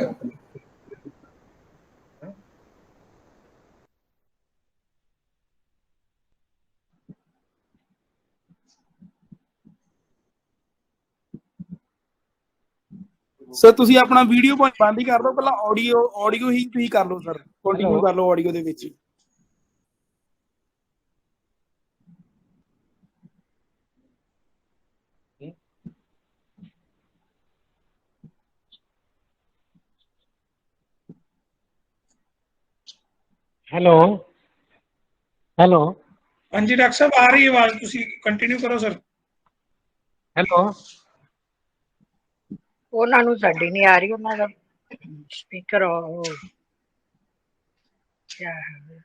ਸਰ ਤੁਸੀਂ ਆਪਣਾ ਵੀਡੀਓ ਬੰਦ ਹੀ ਕਰ ਦਿਓ, ਪਹਿਲਾਂ ਆਡੀਓ ਹੀ ਤੁਸੀਂ ਕਰ ਲਓ ਸਰ, ਕੰਟੀਨਿਊ ਕਰ ਲਓ ਆਡੀਓ ਦੇ ਵਿੱਚ ਹੀ। हेलो हेलो ਹਾਂਜੀ ਡਾਕਟਰ ਸਾਹਿਬ ਆ ਰਹੀ ਆਵਾਜ਼, ਤੁਸੀਂ ਕੰਟੀਨਿਊ ਕਰੋ ਸਰ। हेलो ਉਹਨਾਂ ਨੂੰ ਸਾਡੀ ਨਹੀਂ ਆ ਰਹੀ, ਉਹਨਾਂ ਦਾ ਸਪੀਕਰ ਉਹ ਕਿਆ ਹੈ।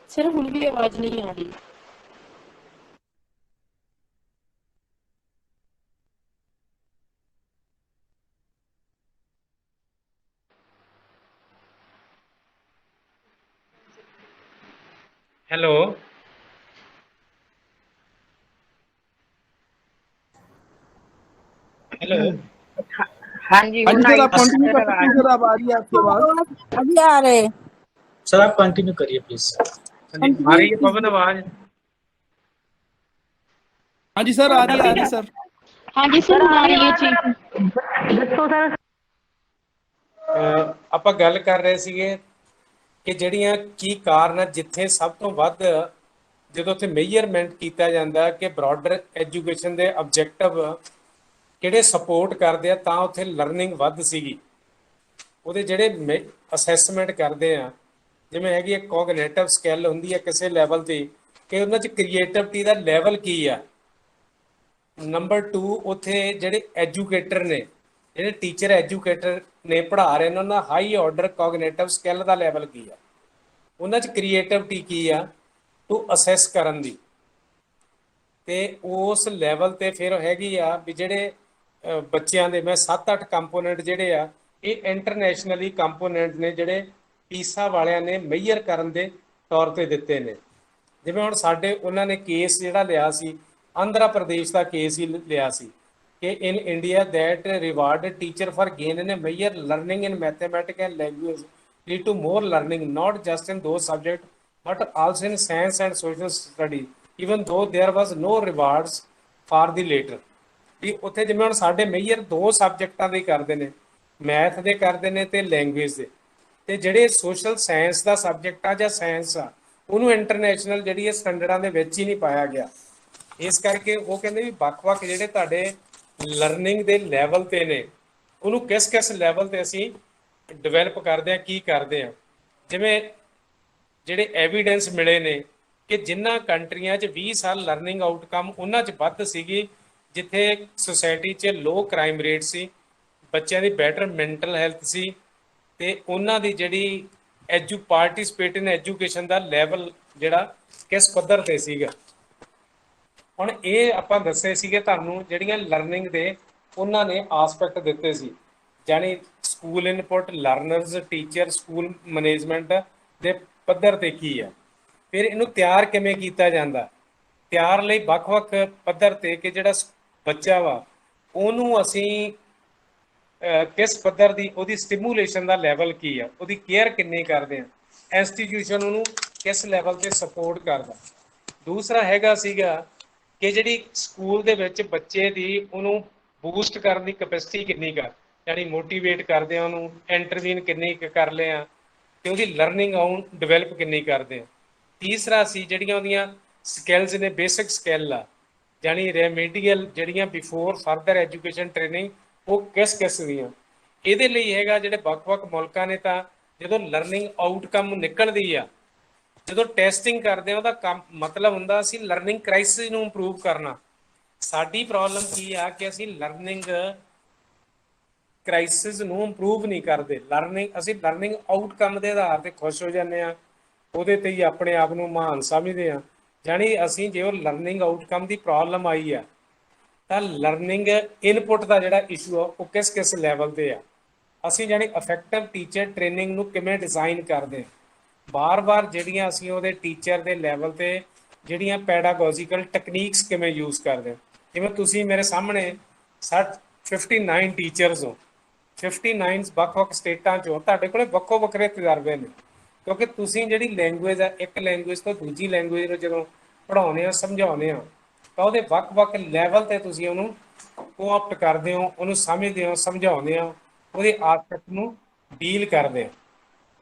ਸਰ ਹੁਣ ਵੀ ਆਵਾਜ਼ ਨਹੀਂ ਆ ਰਹੀ। हेलो हेलो ਹਾਂਜੀ हाँ जी ਹੁਣ सर, आई आप कंटिन्यू कर सकते हैं सर, आप आ रही है आपकी आवाज। अभी आ रहे। सर आप कंटिन्यू करिए प्लीज। आ रही है पवन आवाज? हाँ जी सर, आ रही है सर। हाँ जी सर, आ रही है जी। ਦੱਸੋ ਸਰ। ਆਪਾਂ ਗੱਲ ਕਰ ਰਹੇ ਸੀਗੇ ਕਿ ਜਿਹੜੀਆਂ ਕੀ ਕਾਰਨ ਆ ਜਿੱਥੇ ਸਭ ਤੋਂ ਵੱਧ ਜਦੋਂ ਉੱਥੇ ਮੇਜਰਮੈਂਟ ਕੀਤਾ ਜਾਂਦਾ ਕਿ ਬ੍ਰੌਡਰ ਐਜੂਕੇਸ਼ਨ ਦੇ ਆਬਜੈਕਟਿਵ ਕਿਹੜੇ ਸਪੋਰਟ ਕਰਦੇ ਆ ਤਾਂ ਉੱਥੇ ਲਰਨਿੰਗ ਵੱਧ ਸੀਗੀ। ਉਹਦੇ ਜਿਹੜੇ ਅਸੈਸਮੈਂਟ ਕਰਦੇ ਆ ਜਿਵੇਂ ਹੈਗੀ ਇੱਕ ਕੋਗਨੀਟਿਵ ਸਕਿੱਲ ਹੁੰਦੀ ਹੈ ਕਿਸੇ ਲੈਵਲ ਤੇ ਕਿ ਉਹਨਾਂ 'ਚ ਕ੍ਰੀਏਟਿਵਿਟੀ ਦਾ ਲੈਵਲ ਕੀ ਆ। ਨੰਬਰ 2 ਉੱਥੇ ਜਿਹੜੇ ਐਜੂਕੇਟਰ ਨੇ ਜਿਹੜੇ ਟੀਚਰ ਐਜੂਕੇਟਰ ਨੇ ਪੜ੍ਹਾ ਰਹੇ ਨੇ ਉਹਨਾਂ ਦਾ ਹਾਈ ਆਰਡਰ ਕੋਗਨੀਟਿਵ ਸਕਿੱਲ ਦਾ ਲੈਵਲ ਕੀ ਆ, ਉਹਨਾਂ 'ਚ ਕ੍ਰੀਏਟਿਵਿਟੀ ਕੀ ਆ ਟੂ ਅਸੈਸ ਕਰਨ ਦੀ। ਤੇ ਉਸ ਲੈਵਲ ਤੇ ਫਿਰ ਹੈਗੀ ਆ ਵੀ ਜਿਹੜੇ ਬੱਚਿਆਂ ਦੇ ਮੈਂ 7-8 ਕੰਪੋਨੈਂਟ ਜਿਹੜੇ ਆ ਇਹ ਇੰਟਰਨੈਸ਼ਨਲੀ ਕੰਪੋਨੈਂਟ ਨੇ ਜਿਹੜੇ ਪੀਸਾ ਵਾਲਿਆਂ ਨੇ ਮੇਜਰ ਕਰਨ ਦੇ ਤੌਰ ਤੇ ਦਿੱਤੇ ਨੇ। ਜਿਵੇਂ ਹੁਣ ਸਾਡੇ ਉਹਨਾਂ ਨੇ ਕੇਸ ਜਿਹੜਾ ਲਿਆ ਸੀ ਆਂਧਰਾ ਪ੍ਰਦੇਸ਼ ਦਾ ਕੇਸ ਹੀ ਲਿਆ ਸੀ ਕਿ in India that reward teacher for gain in major learning in mathematics and language lead to more learning not just in two subject but also in science and social study, even though there was no rewards for the later. ਵੀ ਉੱਥੇ ਜਿਵੇਂ ਹੁਣ ਸਾਡੇ major 2 ਸਬਜੈਕਟਾਂ ਦੇ ਕਰਦੇ ਨੇ, math ਦੇ ਕਰਦੇ ਨੇ ਤੇ ਲੈਂਗੁਏਜ ਦੇ, ਤੇ ਜਿਹੜੇ ਸੋਸ਼ਲ ਸਾਇੰਸ ਦਾ ਸਬਜੈਕਟ ਆ ਜਾਂ ਸਾਇੰਸ ਆ ਉਹਨੂੰ ਇੰਟਰਨੈਸ਼ਨਲ ਜਿਹੜੀ ਇਹ ਸਟੈਂਡਰਡਾਂ ਦੇ ਵਿੱਚ ਹੀ ਨਹੀਂ ਪਾਇਆ ਗਿਆ। ਇਸ ਕਰਕੇ ਉਹ ਕਹਿੰਦੇ ਵੀ ਵੱਖ-ਵੱਖ ਜਿਹੜੇ ਤੁਹਾਡੇ ਲਰਨਿੰਗ ਦੇ ਲੈਵਲ ਤੇ ਨੇ ਉਹਨੂੰ ਕਿਸ ਲੈਵਲ ਤੇ ਅਸੀਂ ਡਿਵੈਲਪ ਕਰਦੇ ਆ, ਕੀ ਕਰਦੇ ਆ। ਜਿਵੇਂ ਜਿਹੜੇ ਐਵੀਡੈਂਸ ਮਿਲੇ ਨੇ ਕਿ ਜਿਨ੍ਹਾਂ ਕੰਟਰੀਆਂ 'ਚ 20 ਸਾਲ ਲਰਨਿੰਗ ਆਊਟਕਮ ਉਹਨਾਂ 'ਚ ਵੱਧ ਸੀਗੀ ਜਿੱਥੇ ਸੁਸਾਇਟੀ 'ਚ ਲੋ ਕ੍ਰਾਈਮ ਰੇਟ ਸੀ, ਬੱਚਿਆਂ ਦੀ ਬੈਟਰ ਮੈਂਟਲ ਹੈਲਥ ਸੀ, ਤੇ ਉਹਨਾਂ ਦੀ ਜਿਹੜੀ ਪਾਰਟਿਸਿਪੇਟ ਇਨ ਐਜੂਕੇਸ਼ਨ ਦਾ ਲੈਵਲ ਜਿਹੜਾ ਕਿਸ ਪੱਧਰ ਤੇ ਸੀਗਾ। ਹੁਣ ਇਹ ਆਪਾਂ ਦੱਸੇ ਸੀਗੇ ਤੁਹਾਨੂੰ ਜਿਹੜੀਆਂ ਲਰਨਿੰਗ ਦੇ ਉਹਨਾਂ ਨੇ ਆਸਪੈਕਟ ਦਿੱਤੇ ਸੀ, ਜਾਨੀ school input, learners, teacher, school management ਦੇ ਪੱਧਰ ਤੇ ਕੀ ਆ। ਫਿਰ ਇਹਨੂੰ ਤਿਆਰ ਕਿਵੇਂ ਕੀਤਾ ਜਾਂਦਾ, ਤਿਆਰ ਲਈ ਵੱਖ-ਵੱਖ ਪੱਧਰ ਤੇ ਕਿ ਜਿਹੜਾ ਬੱਚਾ ਵਾ ਉਹਨੂੰ ਅਸੀਂ ਕਿਸ ਪੱਧਰ ਦੀ ਉਹਦੀ ਸਟਿਮੂਲੇਸ਼ਨ ਦਾ ਲੈਵਲ ਕੀ ਆ, ਉਹਦੀ ਕੇਅਰ ਕਿੰਨੀ ਕਰਦੇ ਆ, ਇੰਸਟੀਟਿਊਸ਼ਨ ਉਹਨੂੰ ਕਿਸ ਲੈਵਲ ਤੇ ਸਪੋਰਟ ਕਰਦਾ। ਦੂਸਰਾ ਹੈਗਾ ਸੀਗਾ ਕਿ ਜਿਹੜੀ ਸਕੂਲ ਦੇ ਵਿੱਚ ਬੱਚੇ ਦੀ ਉਹਨੂੰ ਬੂਸਟ ਕਰਨ ਦੀ ਕੈਪੈਸਿਟੀ ਕਿੰਨੀ ਕਰ, ਯਾਨੀ ਮੋਟੀਵੇਟ ਕਰਦੇ ਆ ਉਹਨੂੰ, ਇੰਟਰਵੀਨ ਕਿੰਨੀ ਕਰ ਲਿਆ ਤੇ ਉਹਦੀ ਲਰਨਿੰਗ ਡਿਵੈਲਪ ਕਿੰਨੀ ਕਰਦੇ ਆ। ਤੀਸਰਾ ਸੀ ਜਿਹੜੀਆਂ ਉਹਦੀਆਂ ਸਕਿੱਲਸ ਨੇ, ਬੇਸਿਕ ਸਕਿੱਲ ਆ, ਜਾਨੀ ਰੈਮੀਡੀਅਲ ਜਿਹੜੀਆਂ ਬਿਫੋਰ ਫਰਦਰ ਐਜੂਕੇਸ਼ਨ ਟ੍ਰੇਨਿੰਗ ਉਹ ਕਿਸ ਦੀਆਂ। ਇਹਦੇ ਲਈ ਹੈਗਾ ਜਿਹੜੇ ਵੱਖ-ਵੱਖ ਮੁਲਕਾਂ ਨੇ ਤਾਂ ਜਦੋਂ ਲਰਨਿੰਗ ਆਊਟਕਮ ਨਿਕਲਦੀ ਆ, ਜਦੋਂ ਟੈਸਟਿੰਗ ਕਰਦੇ ਆ ਉਹਦਾ ਕੰਮ ਮਤਲਬ ਹੁੰਦਾ ਅਸੀਂ ਲਰਨਿੰਗ ਕ੍ਰਾਈਸਿਸ ਨੂੰ ਇੰਪਰੂਵ ਕਰਨਾ। ਸਾਡੀ ਪ੍ਰੋਬਲਮ ਕੀ ਆ ਕਿ ਅਸੀਂ ਲਰਨਿੰਗ ਕ੍ਰਾਈਸਿਸ ਨੂੰ ਇੰਪਰੂਵ ਨਹੀਂ ਕਰਦੇ, ਅਸੀਂ ਲਰਨਿੰਗ ਆਊਟਕਮ ਦੇ ਆਧਾਰ ਤੇ ਖੁਸ਼ ਹੋ ਜਾਂਦੇ ਆ, ਉਹਦੇ ਤੇ ਹੀ ਆਪਣੇ ਆਪ ਨੂੰ ਮਹਾਨ ਸਮਝਦੇ ਆ। ਜਾਨੀ ਅਸੀਂ ਜੇ ਉਹ ਲਰਨਿੰਗ ਆਊਟਕਮ ਦੀ ਪ੍ਰੋਬਲਮ ਆਈ ਆ ਤਾਂ ਲਰਨਿੰਗ ਇਨਪੁਟ ਦਾ ਜਿਹੜਾ ਇਸ਼ੂ ਆ ਉਹ ਕਿਸ ਲੈਵਲ ਤੇ ਆ। ਅਸੀਂ ਜਾਨੀ ਇਫੈਕਟਿਵ ਟੀਚਰ ਟ੍ਰੇਨਿੰਗ ਨੂੰ ਕਿਵੇਂ ਡਿਜ਼ਾਈਨ ਕਰਦੇ, ਬਾਰ-ਬਾਰ ਜਿਹੜੀਆਂ ਅਸੀਂ ਉਹਦੇ ਟੀਚਰ ਦੇ ਲੈਵਲ ਤੇ ਜਿਹੜੀਆਂ ਪੈਡਾਗੋਜੀਕਲ ਟੈਕਨੀਕਸ ਕਿਵੇਂ ਯੂਜ਼ ਕਰਦੇ। ਜਿਵੇਂ ਤੁਸੀਂ ਮੇਰੇ ਸਾਹਮਣੇ 59 ਟੀਚਰਸ ਹੋ, 59 ਵੱਖ-ਵੱਖ ਸਟੇਟਾਂ 'ਚੋਂ, ਤੁਹਾਡੇ ਕੋਲੇ ਵੱਖੋ ਵੱਖਰੇ ਤਜਰਬੇ ਨੇ, ਕਿਉਂਕਿ ਤੁਸੀਂ ਜਿਹੜੀ ਲੈਂਗੁਏਜ ਆ ਇੱਕ ਲੈਂਗੁਏਜ ਤੋਂ ਦੂਜੀ ਲੈਂਗੁਏਜ ਨੂੰ ਜਦੋਂ ਪੜ੍ਹਾਉਂਦੇ ਹੋ ਸਮਝਾਉਂਦੇ ਹੋ ਤਾਂ ਉਹਦੇ ਵੱਖ-ਵੱਖ ਲੈਵਲ ਤੇ ਤੁਸੀਂ ਉਹਨੂੰ ਕੋਆਪਟ ਕਰਦੇ ਹੋ, ਉਹਨੂੰ ਸਮਝਦੇ ਹੋ, ਸਮਝਾਉਂਦੇ ਹੋ, ਉਹਦੇ ਆਸਪੈਕਟ ਨੂੰ ਡੀਲ ਕਰਦੇ ਹੋ।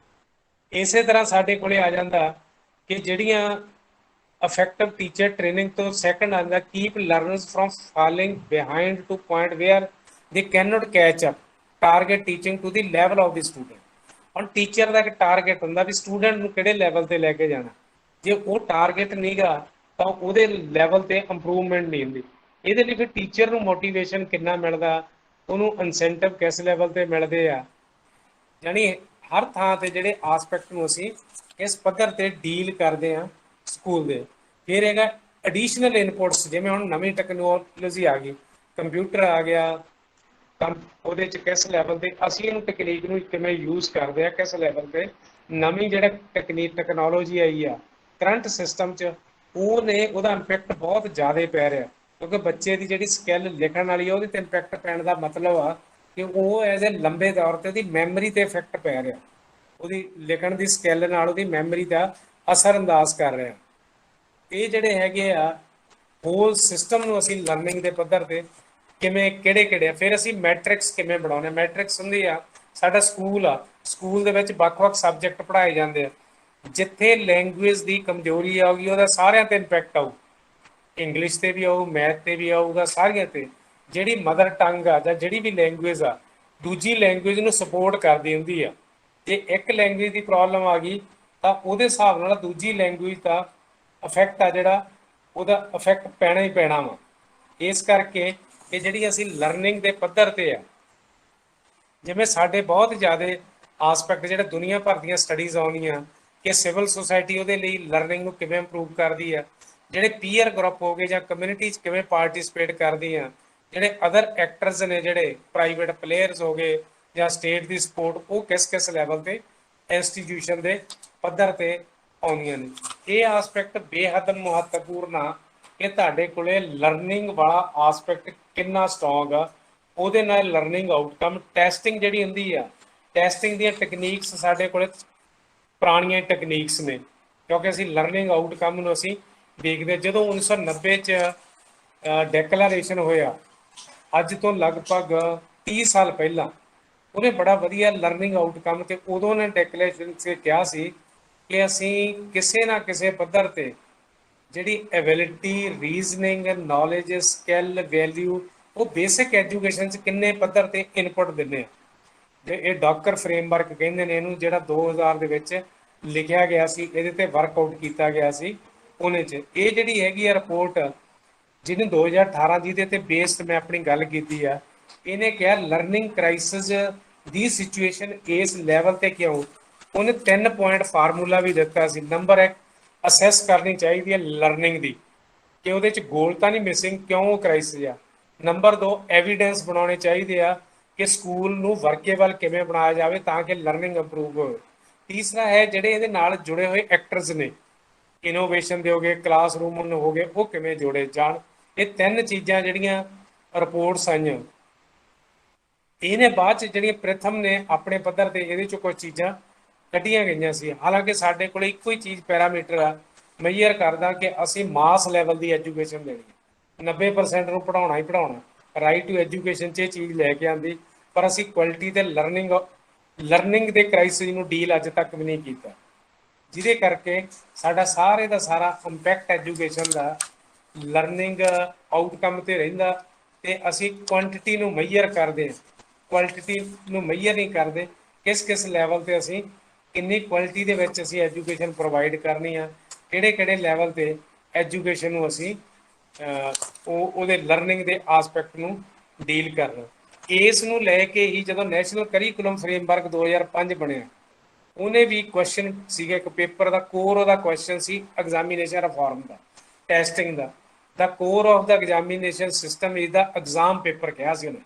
ਇਸੇ ਤਰ੍ਹਾਂ ਸਾਡੇ ਕੋਲੇ ਆ ਜਾਂਦਾ ਕਿ ਜਿਹੜੀਆਂ ਇਫੈਕਟਿਵ ਟੀਚਰ ਟ੍ਰੇਨਿੰਗ ਤੋਂ ਸੈਕੰਡ ਆਉਂਦਾ keep learners from falling behind to point where they can not catch up, target teaching to the level of the student. ਹੁਣ ਟੀਚਰ ਦਾ ਇੱਕ ਟਾਰਗੇਟ ਹੁੰਦਾ ਵੀ ਸਟੂਡੈਂਟ ਨੂੰ ਕਿਹੜੇ ਲੈਵਲ ਤੇ ਲੈ ਕੇ ਜਾਣਾ, ਜੇ ਉਹ ਟਾਰਗੇਟ ਨਹੀਂਗਾ ਤਾਂ ਉਹਦੇ ਲੈਵਲ ਤੇ ਇੰਪਰੂਵਮੈਂਟ ਨਹੀਂ ਹੁੰਦੀ। ਇਹਦੇ ਲਈ ਫਿਰ ਟੀਚਰ ਨੂੰ ਮੋਟੀਵੇਸ਼ਨ ਕਿੰਨਾ ਮਿਲਦਾ, ਉਹਨੂੰ ਇਨਸੈਂਟਿਵ ਕਿਸ ਲੈਵਲ ਤੇ ਮਿਲਦੇ ਆ, ਯਾਨੀ ਹਰ ਥਾਂ ਤੇ ਜਿਹੜੇ ਆਸਪੈਕਟ ਨੂੰ ਅਸੀਂ ਇਸ ਪੱਧਰ ਤੇ ਡੀਲ ਕਰਦੇ ਆ ਸਕੂਲ ਦੇ। ਫਿਰ ਹੈਗਾ ਐਡੀਸ਼ਨਲ ਇਨਪੁਟਸ, ਜਿਵੇਂ ਹੁਣ ਨਵੀਂ ਟੈਕਨੋਲੋਜੀ ਆ ਗਈ, ਕੰਪਿਊਟਰ ਆ ਗਿਆ, ਤਾਂ ਉਹਦੇ 'ਚ ਕਿਸ ਲੈਵਲ ਤੇ ਅਸੀਂ ਇਹਨੂੰ ਟੈਕਨੀਕ ਨੂੰ ਕਿਵੇਂ ਯੂਜ਼ ਕਰਦੇ ਆ, ਕਿਸ ਲੈਵਲ ਤੇ ਨਵੀਂ ਜਿਹੜਾ ਟੈਕਨੋਲੋਜੀ ਆਈ ਆ ਕਰੰਟ ਸਿਸਟਮ 'ਚ ਉਹਦਾ ਇੰਪੈਕਟ ਬਹੁਤ ਜ਼ਿਆਦਾ ਪੈ ਰਿਹਾ, ਕਿਉਂਕਿ ਬੱਚੇ ਦੀ ਜਿਹੜੀ ਸਕਿੱਲ ਲਿਖਣ ਵਾਲੀ ਆ ਉਹਦੇ ਤੇ ਇੰਪੈਕਟ ਪੈਣ ਦਾ ਮਤਲਬ ਆ ਕਿ ਉਹ ਐਜ਼ ਏ ਲੰਬੇ ਦੌਰ ਤੇ ਉਹਦੀ ਮੈਮਰੀ ਤੇ ਇਫੈਕਟ ਪੈ ਰਿਹਾ, ਉਹਦੀ ਲਿਖਣ ਦੀ ਸਕਿੱਲ ਨਾਲ ਉਹਦੀ ਮੈਮਰੀ ਦਾ ਅਸਰ ਅੰਦਾਜ਼ ਕਰ ਰਿਹਾ। ਇਹ ਜਿਹੜੇ ਹੈਗੇ ਆ ਹੋਲ ਸਿਸਟਮ ਨੂੰ ਅਸੀਂ ਲਰਨਿੰਗ ਦੇ ਪੱਧਰ ਤੇ ਕਿਵੇਂ ਕਿਹੜੇ ਫਿਰ ਅਸੀਂ ਮੈਟ੍ਰਿਕਸ ਕਿਵੇਂ ਬਣਾਉਣੇ। ਮੈਟ੍ਰਿਕਸ ਹੁੰਦੀ ਆ ਸਾਡਾ ਸਕੂਲ ਆ, ਸਕੂਲ ਦੇ ਵਿੱਚ ਵੱਖ-ਵੱਖ ਸਬਜੈਕਟ ਪੜ੍ਹਾਏ ਜਾਂਦੇ ਆ, ਜਿੱਥੇ ਲੈਂਗੁਏਜ ਦੀ ਕਮਜ਼ੋਰੀ ਆਊਗੀ ਉਹਦਾ ਸਾਰਿਆਂ ਤੇ ਇੰਪੈਕਟ ਆਊ, ਇੰਗਲਿਸ਼ ਤੇ ਵੀ ਆਊ, ਮੈਥ ਤੇ ਵੀ ਆਊਗਾ, ਸਾਰੀਆਂ ਤੇ। ਜਿਹੜੀ ਮਦਰ ਟੰਗ ਆ ਜਾਂ ਜਿਹੜੀ ਵੀ ਲੈਂਗੁਏਜ ਆ ਦੂਜੀ ਲੈਂਗੁਏਜ ਨੂੰ ਸਪੋਰਟ ਕਰਦੀ ਹੁੰਦੀ ਆ। ਜੇ ਇੱਕ ਲੈਂਗੁਏਜ ਦੀ ਪ੍ਰੋਬਲਮ ਆ ਗਈ ਤਾਂ ਉਹਦੇ ਹਿਸਾਬ ਨਾਲ ਦੂਜੀ ਲੈਂਗੁਏਜ ਦਾ ਇਫੈਕਟ ਆ ਜਿਹੜਾ ਉਹਦਾ ਇਫੈਕਟ ਪੈਣਾ ਹੀ ਪੈਣਾ ਵਾ। ਇਸ ਕਰਕੇ ਕਿ ਜਿਹੜੀ ਅਸੀਂ ਲਰਨਿੰਗ ਦੇ ਪੱਧਰ ਤੇ ਆ, ਜਿਵੇਂ ਸਾਡੇ ਬਹੁਤ ਜ਼ਿਆਦਾ ਆਸਪੈਕਟ ਜਿਹੜੇ ਦੁਨੀਆ ਭਰ ਦੀਆਂ ਸਟੱਡੀਜ਼ ਆਉਂਦੀਆਂ ਕਿ ਸਿਵਲ ਸੁਸਾਇਟੀ ਉਹਦੇ ਲਈ ਲਰਨਿੰਗ ਨੂੰ ਕਿਵੇਂ ਇੰਪਰੂਵ ਕਰਦੀ ਆ, ਜਿਹੜੇ ਪੀਅਰ ਗਰੁੱਪ ਹੋ ਗਏ ਜਾਂ ਕਮਿਊਨਿਟੀ 'ਚ ਕਿਵੇਂ ਪਾਰਟਿਸਿਪੇਟ ਕਰਦੀਆਂ, ਜਿਹੜੇ ਅਦਰ ਐਕਟਰਸ ਨੇ, ਜਿਹੜੇ ਪ੍ਰਾਈਵੇਟ ਪਲੇਅਰਸ ਹੋ ਗਏ ਜਾਂ ਸਟੇਟ ਦੀ ਸਪੋਰਟ, ਉਹ ਕਿਸ ਲੈਵਲ ਤੇ ਇੰਸਟੀਟਿਊਸ਼ਨ ਦੇ ਪੱਧਰ ਤੇ ਆਉਂਦੀਆਂ ਨੇ। ਇਹ ਆਸਪੈਕਟ ਬੇਹੱਦ ਮਹੱਤਵਪੂਰਨ ਆ ਕਿ ਤੁਹਾਡੇ ਕੋਲੇ ਲਰਨਿੰਗ ਵਾਲਾ ਆਸਪੈਕਟ ਕਿੰਨਾ ਸਟਰੋਂਗ ਆ, ਉਹਦੇ ਨਾਲ ਲਰਨਿੰਗ ਆਊਟਕਮ ਟੈਸਟਿੰਗ ਜਿਹੜੀ ਹੁੰਦੀ ਆ, ਟੈਸਟਿੰਗ ਦੀਆਂ ਟੈਕਨੀਕਸ ਸਾਡੇ ਕੋਲੇ ਪੁਰਾਣੀਆਂ ਟੈਕਨੀਕਸ ਨੇ, ਕਿਉਂਕਿ ਅਸੀਂ ਲਰਨਿੰਗ ਆਊਟਕਮ ਨੂੰ ਅਸੀਂ ਦੇਖਦੇ ਜਦੋਂ 1990 ਚ ਡੈਕਲੇਰੇਸ਼ਨ ਹੋਇਆ, ਅੱਜ ਤੋਂ ਲਗਭਗ 30 ਸਾਲ ਪਹਿਲਾਂ, ਉਹਨੇ ਬੜਾ ਵਧੀਆ ਲਰਨਿੰਗ ਆਊਟਕਮ ਤੇ ਉਦੋਂ ਨੇ ਡੈਕਲੇਰੇਸ਼ਨ 'ਚ ਕਿਹਾ ਸੀ ਕਿ ਅਸੀਂ ਕਿਸੇ ਨਾ ਕਿਸੇ ਪੱਧਰ ਤੇ ਜਿਹੜੀ ability, reasoning, knowledge, skill, value, ਉਹ ਬੇਸਿਕ ਐਜੂਕੇਸ਼ਨ 'ਚ ਕਿੰਨੇ ਪੱਧਰ ਤੇ ਇਨਪੁਟ ਦਿੰਦੇ ਆ। ਤੇ ਇਹ ਡਾਕਰ ਫਰੇਮਵਰਕ ਕਹਿੰਦੇ ਨੇ ਇਹਨੂੰ, ਜਿਹੜਾ 2000 ਦੇ ਵਿੱਚ ਲਿਖਿਆ ਗਿਆ ਸੀ, ਇਹਦੇ ਤੇ ਵਰਕਆਊਟ ਕੀਤਾ ਗਿਆ ਸੀ। ਉਹਨੇ 'ਚ ਇਹ ਜਿਹੜੀ ਹੈਗੀ ਆ ਰਿਪੋਰਟ, ਜਿਹਨੂੰ 2018 ਜਿਹਦੇ ਤੇ ਬੇਸਡ ਮੈਂ ਆਪਣੀ ਗੱਲ ਕੀਤੀ ਆ, ਇਹਨੇ ਕਿਹਾ ਲਰਨਿੰਗ ਕ੍ਰਾਈਸਿਸ ਦੀ ਸਿਚੁਏਸ਼ਨ ਇਸ ਲੈਵਲ ਤੇ ਕਿਉਂ। ਉਹਨੇ 3 ਪੁਆਇੰਟ ਫਾਰਮੂਲਾ ਵੀ ਦਿੱਤਾ ਸੀ। ਨੰਬਰ 1, ਅਸੈਸ ਕਰਨੀ ਚਾਹੀਦੀ ਹੈ ਲਰਨਿੰਗ ਦੀ ਕਿ ਉਹਦੇ 'ਚ ਗੋਲ ਤਾਂ ਨਹੀਂ ਮਿਸਿੰਗ, ਕਿਉਂ ਉਹ ਕ੍ਰਾਈਸਿਸ ਆ। ਨੰਬਰ 2, ਐਵੀਡੈਂਸ ਬਣਾਉਣੇ ਚਾਹੀਦੇ ਆ ਕਿ ਸਕੂਲ ਨੂੰ ਵਰਕੇਬਲ ਕਿਵੇਂ ਬਣਾਇਆ ਜਾਵੇ ਤਾਂ ਕਿ ਲਰਨਿੰਗ ਇੰਪਰੂਵ ਹੋਵੇ। ਤੀਸਰਾ ਹੈ ਜਿਹੜੇ ਇਹਦੇ ਨਾਲ ਜੁੜੇ ਹੋਏ ਐਕਟਰਸ ਨੇ, ਇਨੋਵੇਸ਼ਨ ਦੇ ਹੋ ਗਏ, ਕਲਾਸਰੂਮ ਹੋ ਗਏ, ਉਹ ਕਿਵੇਂ ਜੋੜੇ ਜਾਣ। ਇਹ 3 ਚੀਜ਼ਾਂ ਜਿਹੜੀਆਂ ਰਿਪੋਰਟਸ ਆਈਆਂ, ਇਹਨੇ ਬਾਅਦ 'ਚ ਜਿਹੜੀਆਂ ਪ੍ਰਥਮ ਨੇ ਆਪਣੇ ਪੱਧਰ ਤੇ ਇਹਦੇ 'ਚੋਂ ਕੁਝ ਚੀਜ਼ਾਂ ਕੱਢੀਆਂ ਗਈਆਂ ਸੀ। ਹਾਲਾਂਕਿ ਸਾਡੇ ਕੋਲ ਇੱਕੋ ਹੀ ਚੀਜ਼ ਪੈਰਾਮੀਟਰ ਆ, ਮੈਜ਼ਰ ਕਰਦਾ ਕਿ ਅਸੀਂ ਮਾਸ ਲੈਵਲ ਦੀ ਐਜੂਕੇਸ਼ਨ ਦੇਣੀ ਹੈ, 90% ਨੂੰ ਪੜ੍ਹਾਉਣਾ ਹੀ ਪੜ੍ਹਾਉਣਾ। ਰਾਈਟ ਟੂ ਐਜੂਕੇਸ਼ਨ 'ਚ ਇਹ ਚੀਜ਼ ਲੈ ਕੇ ਆਂਦੀ, ਪਰ ਅਸੀਂ ਕੁਆਲਿਟੀ ਤੇ ਲਰਨਿੰਗ ਦੇ ਕ੍ਰਾਈਸਿਸ ਨੂੰ ਡੀਲ ਅੱਜ ਤੱਕ ਵੀ ਨਹੀਂ ਕੀਤਾ, ਜਿਹਦੇ ਕਰਕੇ ਸਾਡਾ ਸਾਰੇ ਦਾ ਸਾਰਾ ਇੰਪੈਕਟ ਐਜੂਕੇਸ਼ਨ ਦਾ ਲਰਨਿੰਗ ਆਊਟਕਮ ਤੇ ਰਹਿੰਦਾ। ਤੇ ਅਸੀਂ ਕੁਆਂਟੀਟੀ ਨੂੰ ਮੈਜ਼ਰ ਕਰਦੇ, ਕੁਆਲਿਟੀ ਨੂੰ ਮੈਜ਼ਰ ਨਹੀਂ ਕਰਦੇ, ਕਿਸ ਲੈਵਲ ਤੇ ਅਸੀਂ ਕਿੰਨੀ ਕੁਆਲਿਟੀ ਦੇ ਵਿੱਚ ਅਸੀਂ ਐਜੂਕੇਸ਼ਨ ਪ੍ਰੋਵਾਈਡ ਕਰਨੀ ਆ, ਕਿਹੜੇ ਲੈਵਲ ਤੇ ਐਜੂਕੇਸ਼ਨ ਨੂੰ ਅਸੀਂ ਉਹਦੇ ਲਰਨਿੰਗ ਦੇ ਆਸਪੈਕਟ ਨੂੰ ਡੀਲ ਕਰਨਾ। ਇਸ ਨੂੰ ਲੈ ਕੇ ਹੀ ਜਦੋਂ ਨੈਸ਼ਨਲ ਕਰਿਕੂਲਮ ਫਰੇਮਵਰਕ 2005 ਬਣਿਆ, ਉਹਨੇ ਵੀ ਕੁਐਸਚਨ ਸੀਗਾ, ਇੱਕ ਪੇਪਰ ਦਾ ਕੋਰ ਉਹਦਾ ਕੁਐਸਚਨ ਸੀ ਐਗਜ਼ਾਮੀਨੇਸ਼ਨ ਰਿਫਾਰਮ ਦਾ, ਟੈਸਟਿੰਗ ਦਾ। The core of the examination system is the exam paper ਕਿਹਾ ਸੀ ਉਹਨੇ।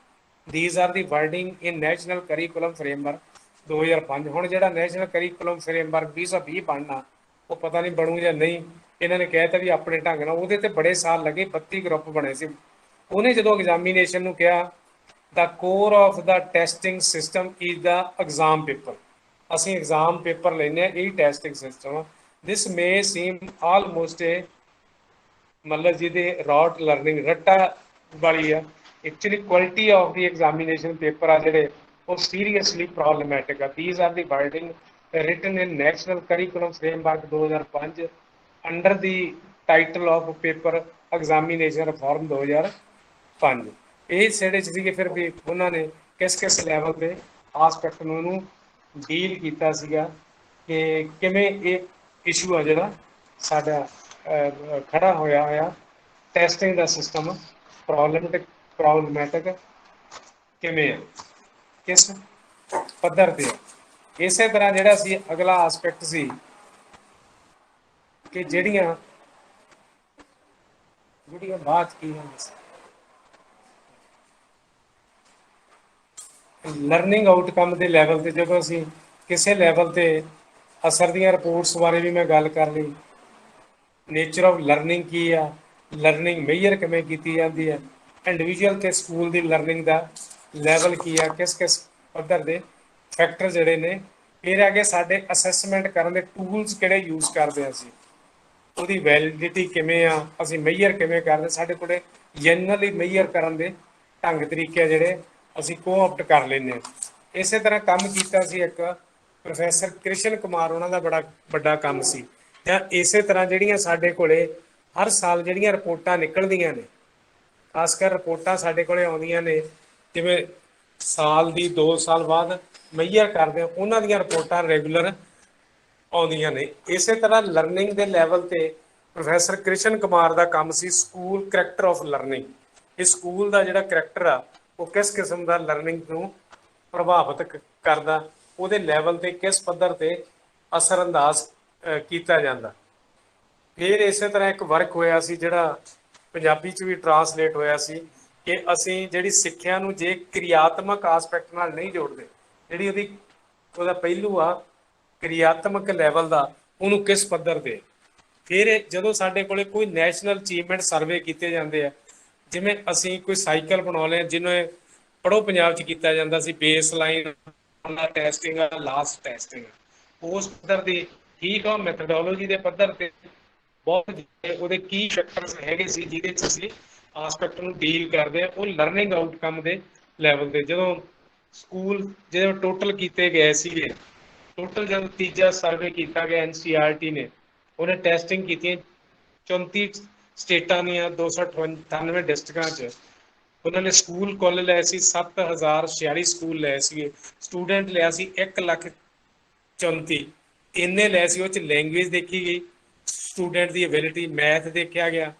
These are the wording in national curriculum framework 2005। ਹੁਣ ਜਿਹੜਾ ਨੈਸ਼ਨਲ ਕਰਿਕੂਲਮ ਫਰੇਮਵਰਕ 2020 ਬਣਨਾ, ਉਹ ਪਤਾ ਨਹੀਂ ਬਣੂ ਜਾਂ ਨਹੀਂ। ਇਹਨਾਂ ਨੇ ਕਹਿ ਤਾ ਵੀ ਆਪਣੇ ਢੰਗ ਨਾਲ, ਉਹਦੇ ਤੇ ਬੜੇ ਸਾਲ ਲੱਗੇ, 32 ਗਰੁੱਪ ਬਣੇ ਸੀ। ਉਹਨੇ ਜਦੋਂ ਐਗਜ਼ਾਮੀਨੇਸ਼ਨ ਨੂੰ ਕਿਹਾ the core of the testing system is the exam paper, ਅਸੀਂ ਐਗਜ਼ਾਮ ਪੇਪਰ ਲੈਂਦੇ ਹਾਂ, ਇਹ testing system. This may seem almost a ਮਤਲਬ ਜਿਹਦੇ ਰੌਟ ਲਰਨਿੰਗ ਰੱਟਾ ਵਾਲੀ ਆ। Actually quality of the examination paper ਆ ਜਿਹੜੇ, ਉਹ ਸੀਰੀਅਸਲੀ ਪ੍ਰੋਬਲਮੈਟਿਕ ਆ। These are the wording written in national curriculum framework 2005 under the title of paper examination reform 2005। ਇਹ ਜਿਹੜੇ ਸੀਗੇ ਫਿਰ ਵੀ ਉਹਨਾਂ ਨੇ ਕਿਸ ਲੈਵਲ ਤੇ ਆਸਪੈਕਟ ਨੂੰ ਉਹਨੂੰ ਡੀਲ ਕੀਤਾ ਸੀਗਾ ਕਿ ਕਿਵੇਂ ਇਹ ਇਸ਼ੂ ਆ ਜਿਹੜਾ ਸਾਡਾ ਖੜਾ ਹੋਇਆ ਟੈਸਟਿੰਗ ਦਾ ਸਿਸਟਮ ਪ੍ਰੋਬਲਮੈਟਿਕ ਕਿਵੇਂ ਆ, ਕਿਸ ਪੱਧਰ ਤੇ ਆ। ਇਸੇ ਤਰ੍ਹਾਂ ਜਿਹੜਾ ਸੀ ਅਗਲਾ ਆਸਪੈਕਟ ਸੀ ਕਿ ਜਿਹੜੀਆਂ ਬਾਤ ਕੀ ਹੈ ਲਰਨਿੰਗ ਆਊਟਕਮ ਦੇ ਲੈਵਲ ਤੇ, ਜਦੋਂ ਅਸੀਂ ਕਿਸੇ ਲੈਵਲ ਤੇ ਅਸਰ ਦੀਆਂ ਰਿਪੋਰਟਸ ਬਾਰੇ ਵੀ ਮੈਂ ਗੱਲ ਕਰ ਲਈ, ਨੇਚਰ ਆਫ ਲਰਨਿੰਗ ਕੀ ਆ, ਲਰਨਿੰਗ ਮੇਜਰ ਕਿਵੇਂ ਕੀਤੀ ਜਾਂਦੀ ਹੈ, ਇੰਡੀਵਿਜੂਅਲ ਤੇ ਸਕੂਲ ਦੀ ਲਰਨਿੰਗ ਦਾ ਲੈਵਲ ਕੀ ਆ, ਕਿਸ ਪੱਧਰ ਦੇ ਫੈਕਟਰ ਜਿਹੜੇ ਨੇ। ਫਿਰ ਅੱਗੇ ਸਾਡੇ ਅਸੈਸਮੈਂਟ ਕਰਨ ਦੇ ਟੂਲਸ ਕਿਹੜੇ ਯੂਜ਼ ਕਰਦੇ ਹਾਂ ਅਸੀਂ, ਉਹਦੀ ਵੈਲਿਡਿਟੀ ਕਿਵੇਂ ਆ, ਅਸੀਂ ਮੇਜਰ ਕਿਵੇਂ ਕਰਦੇ, ਸਾਡੇ ਕੋਲ ਜਨਰਲੀ ਮੇਜਰ ਕਰਨ ਦੇ ਢੰਗ ਤਰੀਕੇ ਜਿਹੜੇ ਅਸੀਂ ਕੋਆਪਟ ਕਰ ਲੈਂਦੇ ਹਾਂ। ਇਸੇ ਤਰ੍ਹਾਂ ਕੰਮ ਕੀਤਾ ਸੀ ਇੱਕ ਪ੍ਰੋਫੈਸਰ ਕ੍ਰਿਸ਼ਨ ਕੁਮਾਰ, ਉਹਨਾਂ ਦਾ ਬੜਾ ਵੱਡਾ ਕੰਮ ਸੀ। ਜਾਂ ਇਸੇ ਤਰ੍ਹਾਂ ਜਿਹੜੀਆਂ ਸਾਡੇ ਕੋਲੇ ਹਰ ਸਾਲ ਜਿਹੜੀਆਂ ਰਿਪੋਰਟਾਂ ਨਿਕਲਦੀਆਂ ਨੇ, ਖਾਸ ਕਰ ਰਿਪੋਰਟਾਂ ਸਾਡੇ ਕੋਲੇ ਆਉਂਦੀਆਂ ਨੇ ਜਿਵੇਂ ਸਾਲ ਦੀ 2 ਸਾਲ ਬਾਅਦ ਮੇਜਰ ਕਰਦੇ ਹਾਂ, ਉਹਨਾਂ ਦੀਆਂ ਰਿਪੋਰਟਾਂ ਰੈਗੂਲਰ ਆਉਂਦੀਆਂ ਨੇ। ਇਸੇ ਤਰ੍ਹਾਂ ਲਰਨਿੰਗ ਦੇ ਲੈਵਲ ਤੇ ਪ੍ਰੋਫੈਸਰ ਕ੍ਰਿਸ਼ਨ ਕੁਮਾਰ ਦਾ ਕੰਮ ਸੀ ਸਕੂਲ ਕਰੈਕਟਰ ਆਫ ਲਰਨਿੰਗ। ਇਹ ਸਕੂਲ ਦਾ ਜਿਹੜਾ ਕਰੈਕਟਰ ਆ ਉਹ ਕਿਸ ਕਿਸਮ ਦਾ ਲਰਨਿੰਗ ਨੂੰ ਪ੍ਰਭਾਵਿਤ ਕਰਦਾ, ਉਹਦੇ ਲੈਵਲ ਤੇ ਕਿਸ ਪੱਧਰ ਤੇ ਅਸਰ ਅੰਦਾਜ਼ ਕੀਤਾ ਜਾਂਦਾ। ਫਿਰ ਇਸੇ ਤਰ੍ਹਾਂ ਇੱਕ ਵਰਕ ਹੋਇਆ ਸੀ ਜਿਹੜਾ ਪੰਜਾਬੀ 'ਚ ਵੀ ਟਰਾਂਸਲੇਟ ਹੋਇਆ ਸੀ ਕਿ ਅਸੀਂ ਜਿਹੜੀ ਸਿੱਖਿਆ ਨੂੰ ਜੇ ਕਿਰਿਆਤਮਕ ਆਸਪੈਕਟ ਨਾਲ ਨਹੀਂ ਜੋੜਦੇ, ਜਿਹੜੀ ਉਹਦਾ ਪਹਿਲੂ ਆ ਕਿਰਿਆਤਮਕ ਲੈਵਲ ਦਾ, ਉਹਨੂੰ ਕਿਸ ਪੱਧਰ ਤੇ। ਫਿਰ ਜਦੋਂ ਸਾਡੇ ਕੋਲੇ ਕੋਈ ਨੈਸ਼ਨਲ ਅਚੀਵਮੈਂਟ ਸਰਵੇ ਕੀਤੇ ਜਾਂਦੇ ਆ, ਜਿਵੇਂ ਅਸੀਂ ਕੋਈ ਸਾਈਕਲ ਬਣਾ ਲਿਆ ਜਿਹਨੂੰ ਪੜ੍ਹੋ ਪੰਜਾਬ 'ਚ ਕੀਤਾ ਜਾਂਦਾ ਸੀ, ਬੇਸ ਲਾਈਨ ਟੈਸਟਿੰਗ ਆ, ਲਾਸਟ ਟੈਸਟਿੰਗ, ਉਸ ਪੱਧਰ ਦੀ ਠੀਕ ਆ, ਮੈਥਡੋਲੋਜੀ ਦੇ ਪੱਧਰ ਤੇ ਬਹੁਤ ਜਿਹੜੇ ਉਹਦੇ ਕੀ ਫੈਕਟਰਸ ਹੈਗੇ ਸੀ ਜਿਹਦੇ 'ਚ ਅਸੀਂ ਆਸਪੈਕਟ ਨੂੰ ਡੀਲ ਕਰਦੇ ਆ, ਉਹ ਲਰਨਿੰਗ ਆਊਟਕਮ ਦੇ ਲੈਵਲ ਤੇ। ਜਦੋਂ ਟੋਟਲ ਕੀਤੇ ਗਏ ਸੀਗੇ, ਟੋਟਲ ਜਦੋਂ ਤੀਜਾ ਸਰਵੇ ਕੀਤਾ ਗਿਆ NCERT ਨੇ, ਉਹਨੇ ਟੈਸਟਿੰਗ ਕੀਤੀਆਂ 34 ਸਟੇਟਾਂ ਦੀਆਂ 298 ਡਿਸਟ੍ਰਿਕਟਾਂ 'ਚ। ਉਹਨਾਂ ਨੇ ਸਕੂਲ ਕੁੱਲ ਲਏ ਸੀ 7046 ਸਕੂਲ ਲਏ ਸੀਗੇ, ਸਟੂਡੈਂਟ ਲਿਆ ਸੀ 1,34,000 ਇੰਨੇ ਲਏ ਸੀ। ਉਹ 'ਚ ਲੈਂਗੁਏਜ ਦੇਖੀ ਗਈ, ਸਟੂਡੈਂਟ ਦੀ ਐਬਿਲਿਟੀ, ਮੈਥ ਦੇਖਿਆ ਗਿਆ,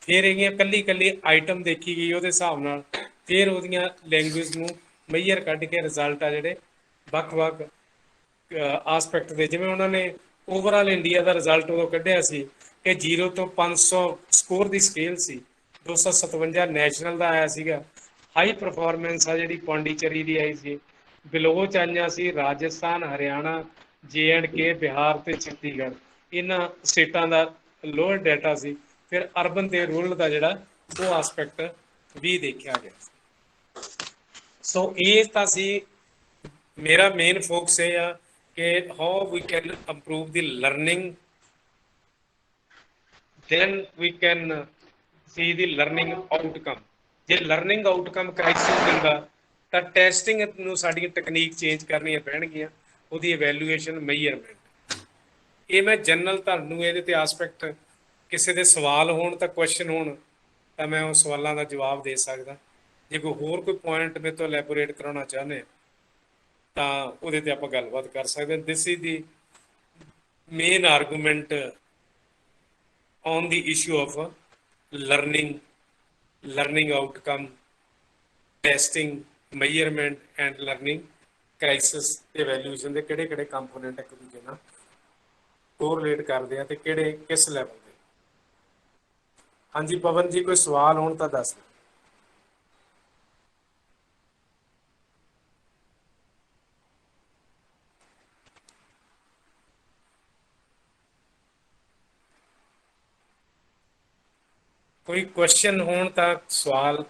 ਫਿਰ ਇਹਦੀਆਂ ਕੱਲੀ ਆਈਟਮ ਦੇਖੀ ਗਈ ਉਹਦੇ ਹਿਸਾਬ ਨਾਲ, ਫਿਰ ਉਹਦੀਆਂ ਲੈਂਗੁਏਜ ਨੂੰ ਮੇਜਰ ਕੱਢ ਕੇ ਰਿਜ਼ਲਟ ਆ ਜਿਹੜੇ ਵੱਖ-ਵੱਖ ਆਸਪੈਕਟ ਦੇ। ਜਿਵੇਂ ਉਹਨਾਂ ਨੇ ਓਵਰਆਲ ਇੰਡੀਆ ਦਾ ਰਿਜ਼ਲਟ ਉਦੋਂ ਕੱਢਿਆ ਸੀ ਕਿ 0 ਤੋਂ 500 ਸਕੋਰ ਦੀ ਸਕੇਲ ਸੀ, 257 ਨੈਸ਼ਨਲ ਦਾ ਆਇਆ ਸੀਗਾ। ਹਾਈ ਪਰਫਾਰਮੈਂਸ ਆ ਜਿਹੜੀ ਪੌਂਡੀਚੇਰੀ ਦੀ ਆਈ ਸੀ। ਬਿਲੋ ਚ ਆਈਆਂ ਸੀ ਰਾਜਸਥਾਨ, ਹਰਿਆਣਾ, JNK, ਬਿਹਾਰ ਤੇ ਚੰਡੀਗੜ੍ਹ। ਇਹਨਾਂ ਸਟੇਟਾਂ ਦਾ ਲੋਅਰ ਡਾਟਾ ਸੀ। ਫਿਰ ਅਰਬਨ ਤੇ ਰੂਰਲ ਦਾ ਜਿਹੜਾ ਉਹ ਆਸਪੈਕਟ ਵੀ ਦੇਖਿਆ ਗਿਆ। ਸੋ ਇਹ ਤਾਂ ਸੀ ਮੇਰਾ ਮੇਨ ਫੋਕਸ ਇਹ ਆ ਕਿ how we can improve the learning, then we can see the learning outcome। ਜੇ ਲਰਨਿੰਗ ਆਊਟਕਮ ਕ੍ਰਾਈਸਿਸ ਦਿੰਦਾ ਤਾਂ ਟੈਸਟਿੰਗ ਨੂੰ ਸਾਡੀਆਂ ਟੈਕਨੀਕ ਚੇਂਜ ਕਰਨੀਆਂ ਪੈਣਗੀਆਂ, ਉਹਦੀ ਇਵੈਲੂਏਸ਼ਨ, ਮੇਜਰਮੈਂਟ। ਇਹ ਮੈਂ ਜਨਰਲ ਤੁਹਾਨੂੰ ਇਹਦੇ ਤੇ ਆਸਪੈਕਟ, ਕਿਸੇ ਦੇ ਸਵਾਲ ਹੋਣ ਤਾਂ ਕੁਐਸਚਨ ਹੋਣ ਤਾਂ ਮੈਂ ਉਹ ਸਵਾਲਾਂ ਦਾ ਜਵਾਬ ਦੇ ਸਕਦਾ। ਜੇ ਕੋਈ ਹੋਰ ਕੋਈ ਪੁਆਇੰਟ ਮੇਰੇ ਤੋਂ ਇਲੈਬੋਰੇਟ ਕਰਾਉਣਾ ਚਾਹੁੰਦੇ ਆ ਤਾਂ ਉਹਦੇ ਤੇ ਆਪਾਂ ਗੱਲਬਾਤ ਕਰ ਸਕਦੇ ਹਾਂ। This is the main argument on the issue of learning outcome, testing, measurement and learning crisis evaluation ਦੇ ਕਿਹੜੇ ਕੰਪੋਨੈਂਟ ਇੱਕ ਦੂਜੇ ਨਾਲ ਕੋਰਿਲੇਟ ਕਰਦੇ ਆ ਤੇ ਕਿਹੜੇ ਕਿਸ ਲੈਵਲ ਤੇ। ਹਾਂਜੀ ਪਵਨ ਜੀ, ਕੋਈ ਸਵਾਲ ਹੋਣ ਤਾਂ ਦੱਸ। ਕੋਈ ਕੁਐਸਚਨ ਹੋਣ ਤਾਂ ਸਵਾਲ